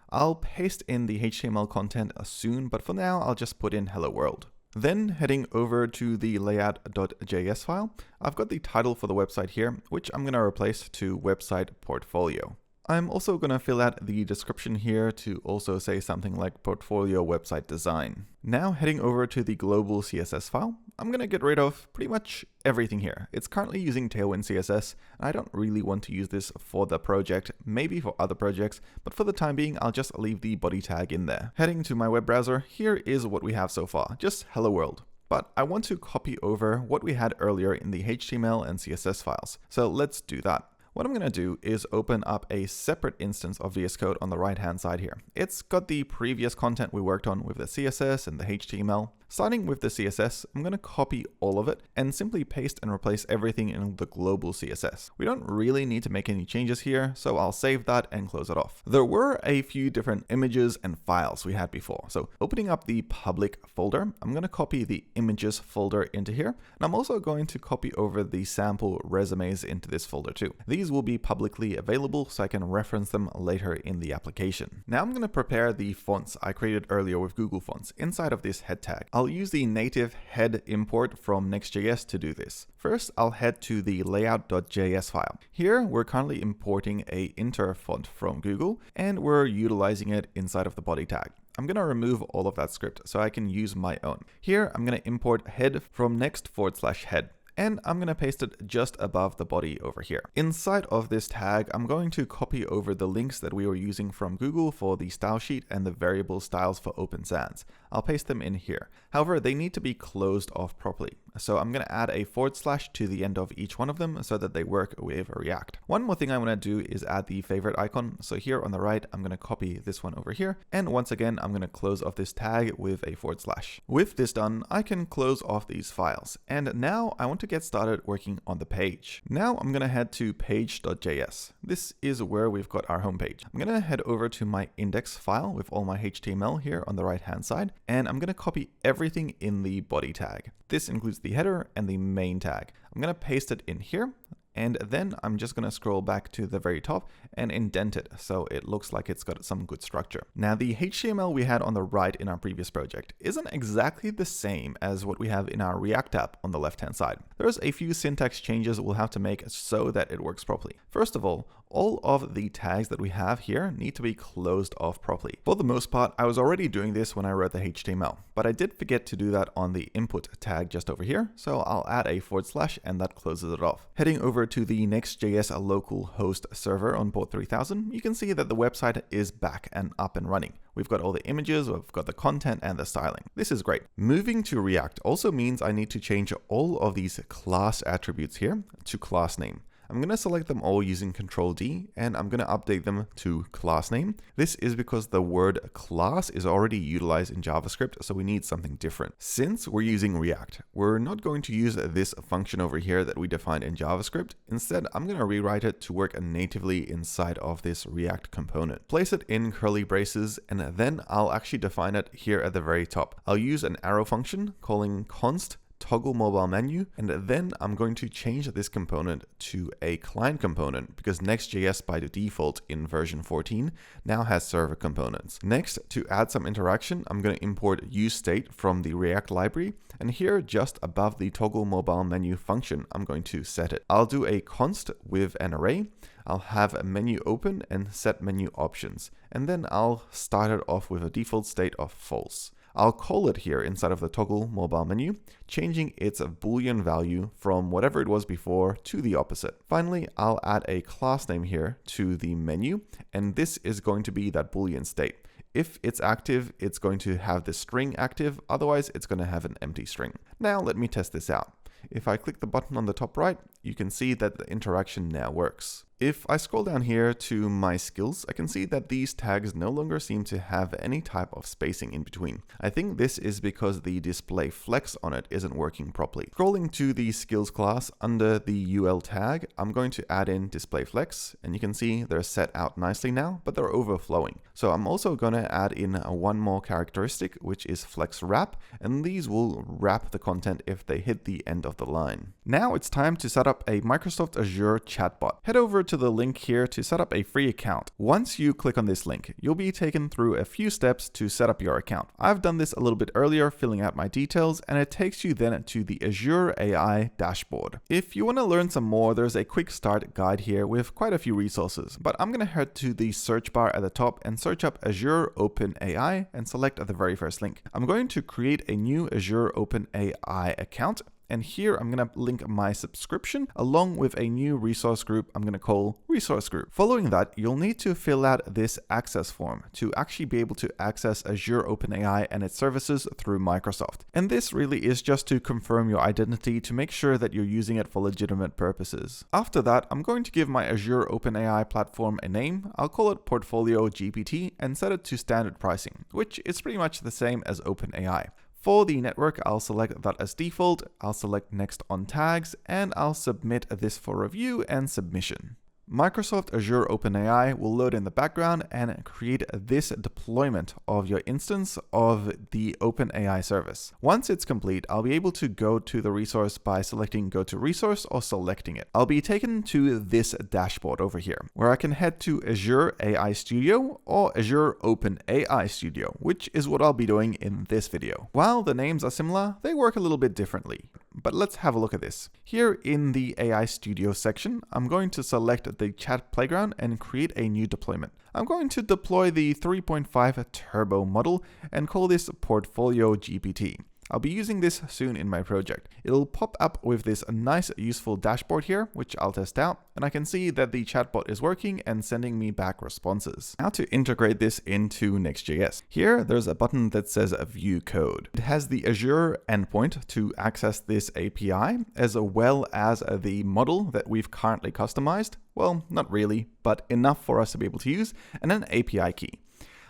I'll paste in the HTML content soon, but for now, I'll just put in hello world. Then heading over to the layout.js file, I've got the title for the website here, which I'm going to replace to website portfolio. I'm also going to fill out the description here to also say something like portfolio website design. Now heading over to the global CSS file, I'm going to get rid of pretty much everything here. It's currently using Tailwind CSS, and I don't really want to use this for the project, maybe for other projects, but for the time being, I'll just leave the body tag in there. Heading to my web browser, here is what we have so far, just hello world. But I want to copy over what we had earlier in the HTML and CSS files. So let's do that. What I'm going to do is open up a separate instance of VS Code on the right-hand side here. It's got the previous content we worked on with the CSS and the HTML. Starting with the CSS, I'm going to copy all of it and simply paste and replace everything in the global CSS. We don't really need to make any changes here, so I'll save that and close it off. There were a few different images and files we had before. So opening up the public folder, I'm going to copy the images folder into here. And I'm also going to copy over the sample resumes into this folder too. These will be publicly available so I can reference them later in the application. Now I'm going to prepare the fonts I created earlier with Google Fonts inside of this head tag. I'll use the native head import from NextJS to do this. First, I'll head to the layout.js file. Here, we're currently importing a inter font from Google, and we're utilizing it inside of the body tag. I'm going to remove all of that script so I can use my own. Here, I'm going to import head from next/head. And I'm going to paste it just above the body over here. Inside of this tag, I'm going to copy over the links that we were using from Google for the style sheet and the variable styles for Open Sans. I'll paste them in here. However, they need to be closed off properly. So I'm going to add a / to the end of each one of them so that they work with React. One more thing I want to do is add the favorite icon. So here on the right, I'm going to copy this one over here. And once again, I'm going to close off this tag with a /. With this done, I can close off these files. And now I want to get started working on the page. Now I'm going to head to page.js. This is where we've got our homepage. I'm going to head over to my index file with all my HTML here on the right hand side, and I'm going to copy everything in the body tag. This includes the header and the main tag. I'm going to paste it in here. And then I'm just going to scroll back to the very top and indent it so it looks like it's got some good structure. Now, the HTML we had on the right in our previous project isn't exactly the same as what we have in our React app on the left-hand side. There's a few syntax changes we'll have to make so that it works properly. First of all of the tags that we have here need to be closed off properly. For the most part, I was already doing this when I wrote the HTML, but I did forget to do that on the input tag just over here. So I'll add a / and that closes it off. Heading over to the NextJS local host server on port 3000, you can see that the website is back and up and running. We've got all the images, we've got the content and the styling. This is great. Moving to React also means I need to change all of these class attributes here to class name. I'm going to select them all using Ctrl-D, and I'm going to update them to class name. This is because the word class is already utilized in JavaScript, so we need something different. Since we're using React, we're not going to use this function over here that we defined in JavaScript. Instead, I'm going to rewrite it to work natively inside of this React component. Place it in curly braces, and then I'll actually define it here at the very top. I'll use an arrow function calling const toggle mobile menu, and then I'm going to change this component to a client component because Next.js by the default in version 14 now has server components. Next, to add some interaction, I'm going to import useState from the React library, and here just above the toggle mobile menu function, I'm going to set it. I'll do a const with an array. I'll have a menu open and set menu options, and then I'll start it off with a default state of false. I'll call it here inside of the toggle mobile menu, changing its Boolean value from whatever it was before to the opposite. Finally, I'll add a class name here to the menu, and this is going to be that Boolean state. If it's active, it's going to have the string active, otherwise it's going to have an empty string. Now let me test this out. If I click the button on the top right, you can see that the interaction now works. If I scroll down here to my skills, I can see that these tags no longer seem to have any type of spacing in between. I think this is because the display flex on it isn't working properly. Scrolling to the skills class under the UL tag, I'm going to add in display flex, and you can see they're set out nicely now, but they're overflowing. So I'm also going to add in one more characteristic, which is flex wrap, and these will wrap the content if they hit the end of the line. Now it's time to set up a Microsoft Azure chatbot. Head over to the link here to set up a free account. Once you click on this link, you'll be taken through a few steps to set up your account. I've done this a little bit earlier, filling out my details, and it takes you then to the Azure AI dashboard. If you want to learn some more, there's a quick start guide here with quite a few resources, but I'm going to head to the search bar at the top and search up Azure OpenAI and select the very first link. I'm going to create a new Azure OpenAI account. And here I'm going to link my subscription along with a new resource group I'm going to call resource group. Following that, you'll need to fill out this access form to actually be able to access Azure OpenAI and its services through Microsoft. And this really is just to confirm your identity to make sure that you're using it for legitimate purposes. After that, I'm going to give my Azure OpenAI platform a name. I'll call it Portfolio GPT and set it to standard pricing, which is pretty much the same as OpenAI. For the network, I'll select that as default, I'll select next on tags, and I'll submit this for review and submission. Microsoft Azure OpenAI will load in the background and create this deployment of your instance of the OpenAI service. Once it's complete, I'll be able to go to the resource by selecting Go to Resource or selecting it. I'll be taken to this dashboard over here, where I can head to Azure AI Studio or Azure OpenAI Studio, which is what I'll be doing in this video. While the names are similar, they work a little bit differently. But let's have a look at this. Here in the AI Studio section, I'm going to select the chat playground and create a new deployment. I'm going to deploy the 3.5 turbo model and call this Portfolio GPT. I'll be using this soon in my project. It'll pop up with this nice useful dashboard here, which I'll test out, and I can see that the chatbot is working and sending me back responses. Now to integrate this into Next.js. Here, there's a button that says View Code. It has the Azure endpoint to access this API, as well as the model that we've currently customized. Well, not really, but enough for us to be able to use, and an API key.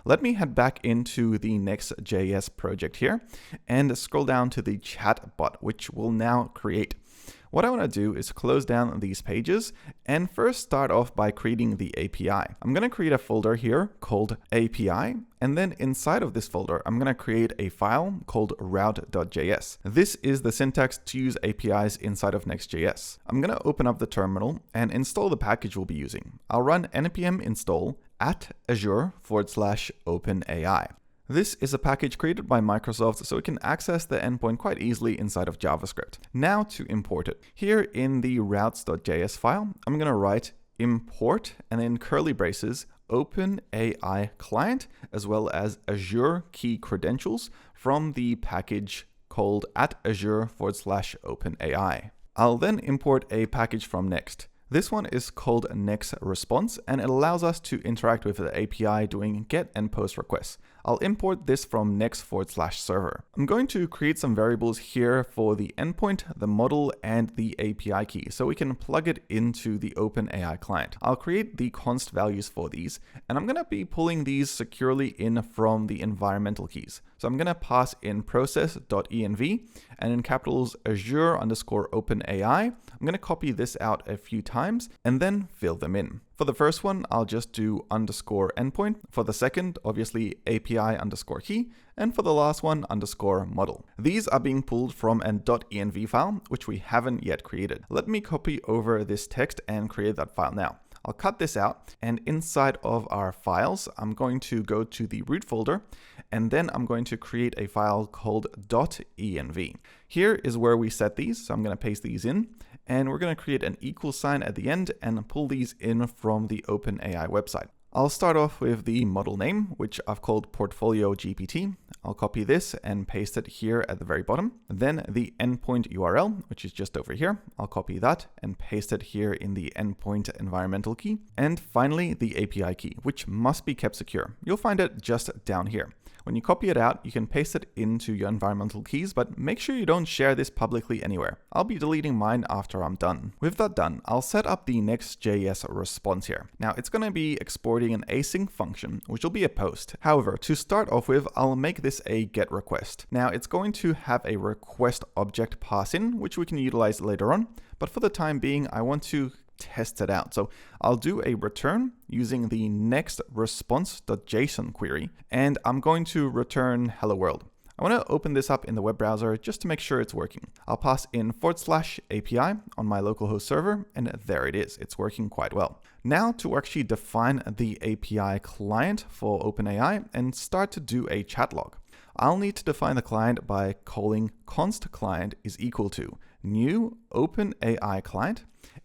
Let me head back into the Next.js project here and scroll down to the Chatbot, which we'll now create. What I want to do is close down these pages and first start off by creating the API. I'm going to create a folder here called API, and then inside of this folder, I'm going to create a file called route.js. This is the syntax to use APIs inside of Next.js. I'm going to open up the terminal and install the package we'll be using. I'll run npm install @azure/OpenAI. This is a package created by Microsoft so it can access the endpoint quite easily inside of JavaScript. Now to import it. Here in the routes.js file, I'm going to write import and then curly braces OpenAI client as well as Azure key credentials from the package called @azure/OpenAI. I'll then import a package from Next. This one is called Next Response, and it allows us to interact with the API doing GET and POST requests. I'll import this from next/server. I'm going to create some variables here for the endpoint, the model, and the API key, so we can plug it into the OpenAI client. I'll create the const values for these, and I'm going to be pulling these securely in from the environmental keys. So I'm going to pass in process.env, and in capitals Azure_OpenAI. I'm going to copy this out a few times and then fill them in. For the first one, I'll just do _endpoint. For the second, obviously API_key. And for the last one, _model. These are being pulled from an .env file, which we haven't yet created. Let me copy over this text and create that file now. I'll cut this out, and inside of our files, I'm going to go to the root folder, and then I'm going to create a file called .env. Here is where we set these, so I'm going to paste these in, and we're going to create an equal sign at the end and pull these in from the OpenAI website. I'll start off with the model name, which I've called Portfolio GPT. I'll copy this and paste it here at the very bottom. Then the endpoint URL, which is just over here. I'll copy that and paste it here in the endpoint environmental key. And finally, the API key, which must be kept secure. You'll find it just down here. When you copy it out, you can paste it into your environmental keys, but make sure you don't share this publicly anywhere. I'll be deleting mine after I'm done. With that done, I'll set up the Next.js response here. Now it's going to be exporting an async function, which will be a post. However, to start off with, I'll make this a GET request. Now it's going to have a request object pass in, which we can utilize later on. But for the time being, I want to test it out. So I'll do a return using the next response.json query, and I'm going to return hello world. I want to open this up in the web browser just to make sure it's working. I'll pass in /API on my localhost server, and there it is. It's working quite well. Now to actually define the API client for OpenAI and start to do a chat log. I'll need to define the client by calling const client is equal to new OpenAI client,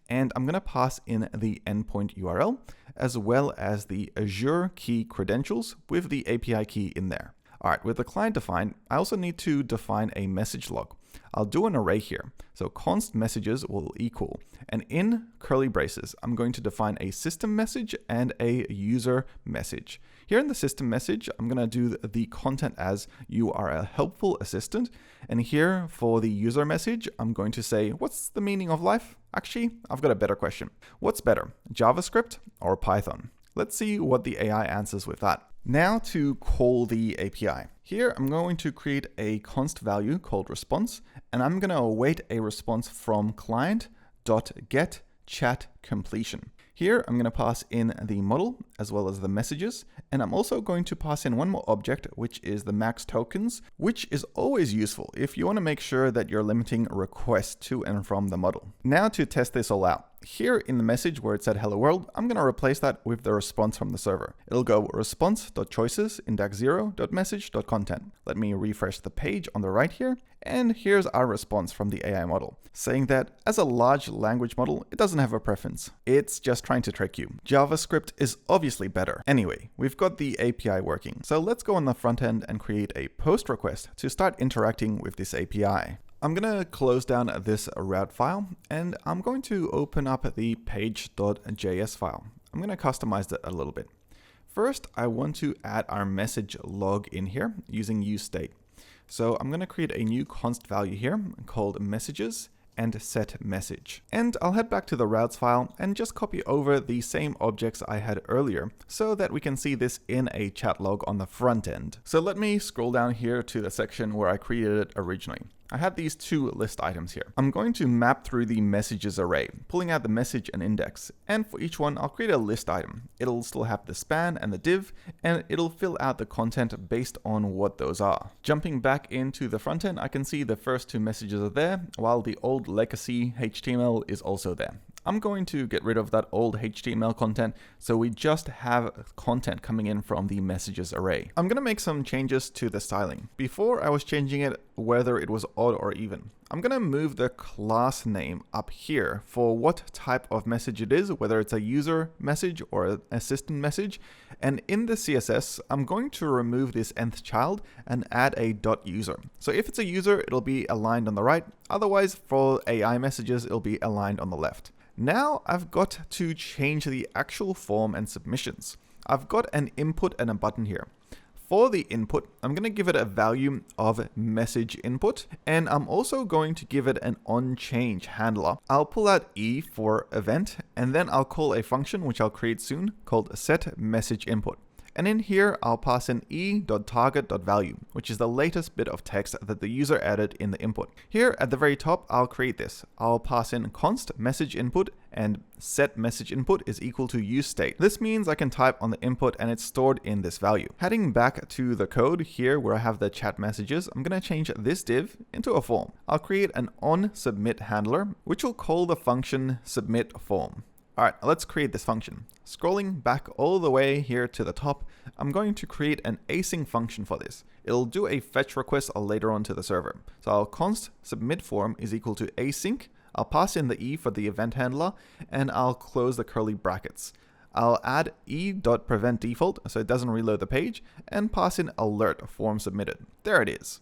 and I'm going to pass in the endpoint URL as well as the Azure key credentials with the API key in there. All right, with the client defined, I also need to define a message log. I'll do an array here. So const messages will equal, and in curly braces, I'm going to define a system message and a user message. Here in the system message, I'm going to do the content as you are a helpful assistant. And here for the user message, I'm going to say, what's the meaning of life? Actually, I've got a better question. What's better, JavaScript or Python? Let's see what the AI answers with that. Now to call the API. Here I'm going to create a const value called response, and I'm going to await a response from client.getChatCompletion. Here I'm going to pass in the model as well as the messages, and I'm also going to pass in one more object, which is the max tokens, which is always useful if you want to make sure that you're limiting requests to and from the model. Now to test this all out. Here in the message where it said hello world, I'm going to replace that with the response from the server. It'll go response.choices index0.message.content. Let me refresh the page on the right here. And here's our response from the AI model, saying that as a large language model, it doesn't have a preference. It's just trying to trick you. JavaScript is obviously better. Anyway, we've got the API working. So let's go on the front end and create a post request to start interacting with this API. I'm going to close down this route file, and I'm going to open up the page.js file. I'm going to customize it a little bit. First, I want to add our message log in here using useState. So I'm going to create a new const value here called messages and set message. And I'll head back to the routes file and just copy over the same objects I had earlier so that we can see this in a chat log on the front end. So let me scroll down here to the section where I created it originally. I had these two list items here. I'm going to map through the messages array, pulling out the message and index. And for each one, I'll create a list item. It'll still have the span and the div, and it'll fill out the content based on what those are. Jumping back into the front end, I can see the first two messages are there, while the old legacy HTML is also there. I'm going to get rid of that old HTML content so we just have content coming in from the messages array. I'm going to make some changes to the styling. Before I was changing it whether it was odd or even. I'm going to move the class name up here for what type of message it is, whether it's a user message or an assistant message. And in the CSS, I'm going to remove this nth child and add a .user. So if it's a user, it'll be aligned on the right. Otherwise, for AI messages, it'll be aligned on the left. Now I've got to change the actual form and submissions. I've got an input and a button here. For the input, I'm going to give it a value of message input, and I'm also going to give it an onChange handler. I'll pull out E for event, and then I'll call a function which I'll create soon called set message input. And in here, I'll pass in e.target.value, which is the latest bit of text that the user added in the input. Here at the very top, I'll create this. I'll pass in const message input and set message input is equal to useState. This means I can type on the input and it's stored in this value. Heading back to the code here where I have the chat messages, I'm going to change this div into a form. I'll create an onSubmit handler, which will call the function submit form. All right, let's create this function. Scrolling back all the way here to the top, I'm going to create an async function for this. It'll do a fetch request later on to the server. So I'll const submit form is equal to async. I'll pass in the E for the event handler, and I'll close the curly brackets. I'll add e.preventDefault so it doesn't reload the page, and pass in alert form submitted. There it is.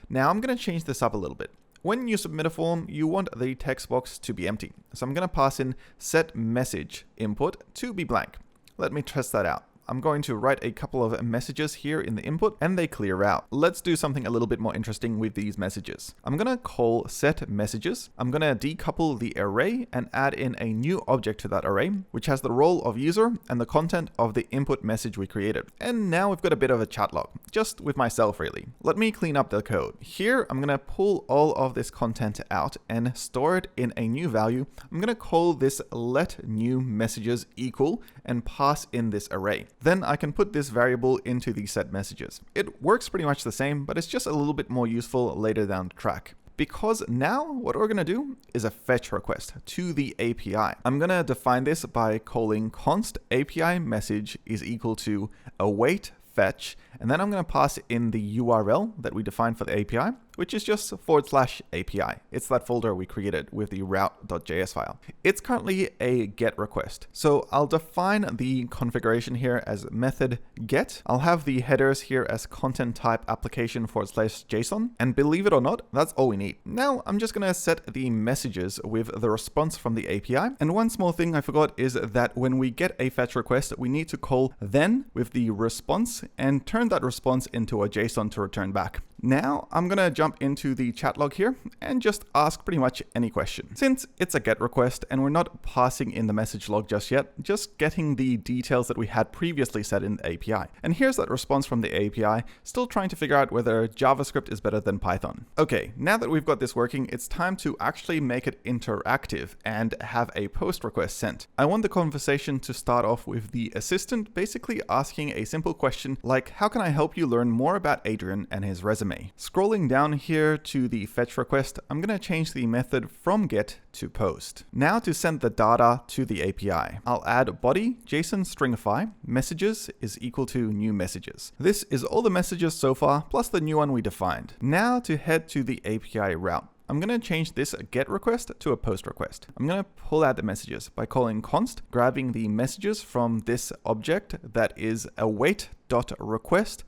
Now I'm going to change this up a little bit. When you submit a form, you want the text box to be empty. So I'm going to pass in set message input to be blank. Let me test that out. I'm going to write a couple of messages here in the input and they clear out. Let's do something a little bit more interesting with these messages. I'm going to call set messages. I'm going to decouple the array and add in a new object to that array, which has the role of user and the content of the input message we created. And now we've got a bit of a chat log, just with myself really. Let me clean up the code. Here, I'm going to pull all of this content out and store it in a new value. I'm going to call this let new messages equal and pass in this array. Then I can put this variable into the set messages. It works pretty much the same, but it's just a little bit more useful later down the track. Because now what we're going to do is a fetch request to the API. I'm going to define this by calling const API message is equal to await fetch, and then I'm going to pass in the URL that we defined for the API, which is just /API. It's that folder we created with the route.js file. It's currently a GET request. So I'll define the configuration here as method GET. I'll have the headers here as content type application /JSON. And believe it or not, that's all we need. Now I'm just going to set the messages with the response from the API. And one small thing I forgot is that when we get a fetch request, we need to call then with the response and turn that response into a JSON to return back. Now I'm gonna jump into the chat log here and just ask pretty much any question. Since it's a GET request and we're not passing in the message log just yet, just getting the details that we had previously set in the API. And here's that response from the API, still trying to figure out whether JavaScript is better than Python. Okay, now that we've got this working, it's time to actually make it interactive and have a post request sent. I want the conversation to start off with the assistant basically asking a simple question like, how can I help you learn more about Adrian and his resume? Scrolling down here to the fetch request, I'm going to change the method from get to post. Now to send the data to the API, I'll add body JSON stringify messages is equal to new messages. This is all the messages so far plus the new one we defined. Now to head to the API route. I'm going to change this GET request to a POST request. I'm going to pull out the messages by calling const, grabbing the messages from this object that is await.request.json.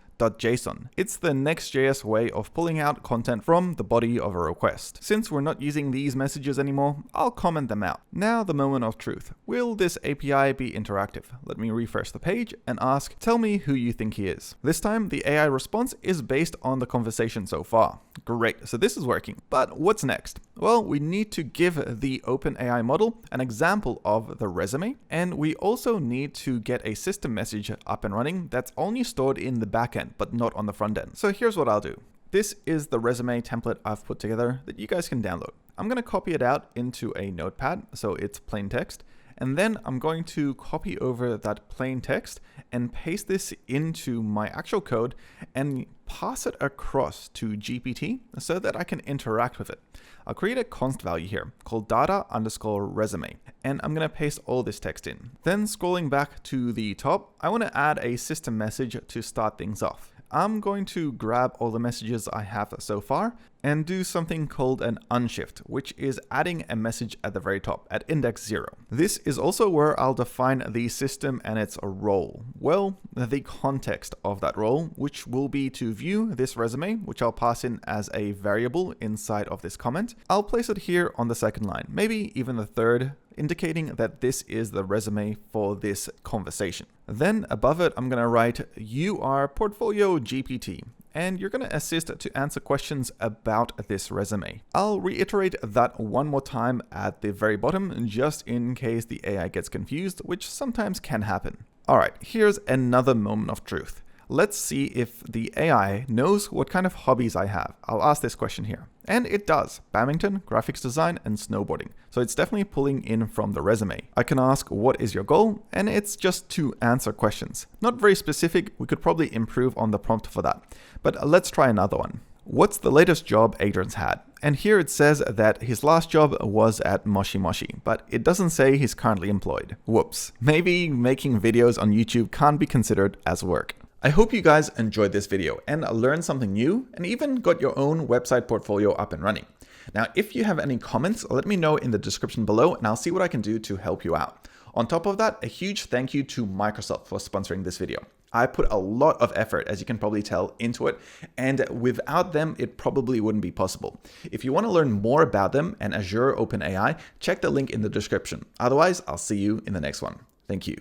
It's the NextJS way of pulling out content from the body of a request. Since we're not using these messages anymore, I'll comment them out. Now the moment of truth. Will this API be interactive? Let me refresh the page and ask, tell me who you think he is. This time the AI response is based on the conversation so far. Great, so this is working. But what's next? Well, we need to give the OpenAI model an example of the resume, and we also need to get a system message up and running that's only stored in the backend, but not on the front end. So here's what I'll do. This is the resume template I've put together that you guys can download. I'm going to copy it out into a notepad, so it's plain text. And then I'm going to copy over that plain text and paste this into my actual code and pass it across to GPT so that I can interact with it. I'll create a const value here called data_resume, and I'm going to paste all this text in. Then scrolling back to the top, I want to add a system message to start things off. I'm going to grab all the messages I have so far and do something called an unshift, which is adding a message at the very top at index 0. This is also where I'll define the system and its role. Well, the context of that role, which will be to view this resume, which I'll pass in as a variable inside of this comment. I'll place it here on the second line, maybe even the third, indicating that this is the resume for this conversation. Then above it, I'm going to write, you are Portfolio GPT, and you're going to assist to answer questions about this resume. I'll reiterate that one more time at the very bottom, just in case the AI gets confused, which sometimes can happen. All right, here's another moment of truth. Let's see if the AI knows what kind of hobbies I have. I'll ask this question here. And it does. Badminton, graphics design, and snowboarding. So it's definitely pulling in from the resume. I can ask, what is your goal? And it's just to answer questions. Not very specific. We could probably improve on the prompt for that. But let's try another one. What's the latest job Adrian's had? And here it says that his last job was at Moshi Moshi, but it doesn't say he's currently employed. Whoops. Maybe making videos on YouTube can't be considered as work. I hope you guys enjoyed this video and learned something new and even got your own website portfolio up and running. Now, if you have any comments, let me know in the description below and I'll see what I can do to help you out. On top of that, a huge thank you to Microsoft for sponsoring this video. I put a lot of effort, as you can probably tell, into it, and without them, it probably wouldn't be possible. If you want to learn more about them and Azure OpenAI, check the link in the description. Otherwise, I'll see you in the next one. Thank you.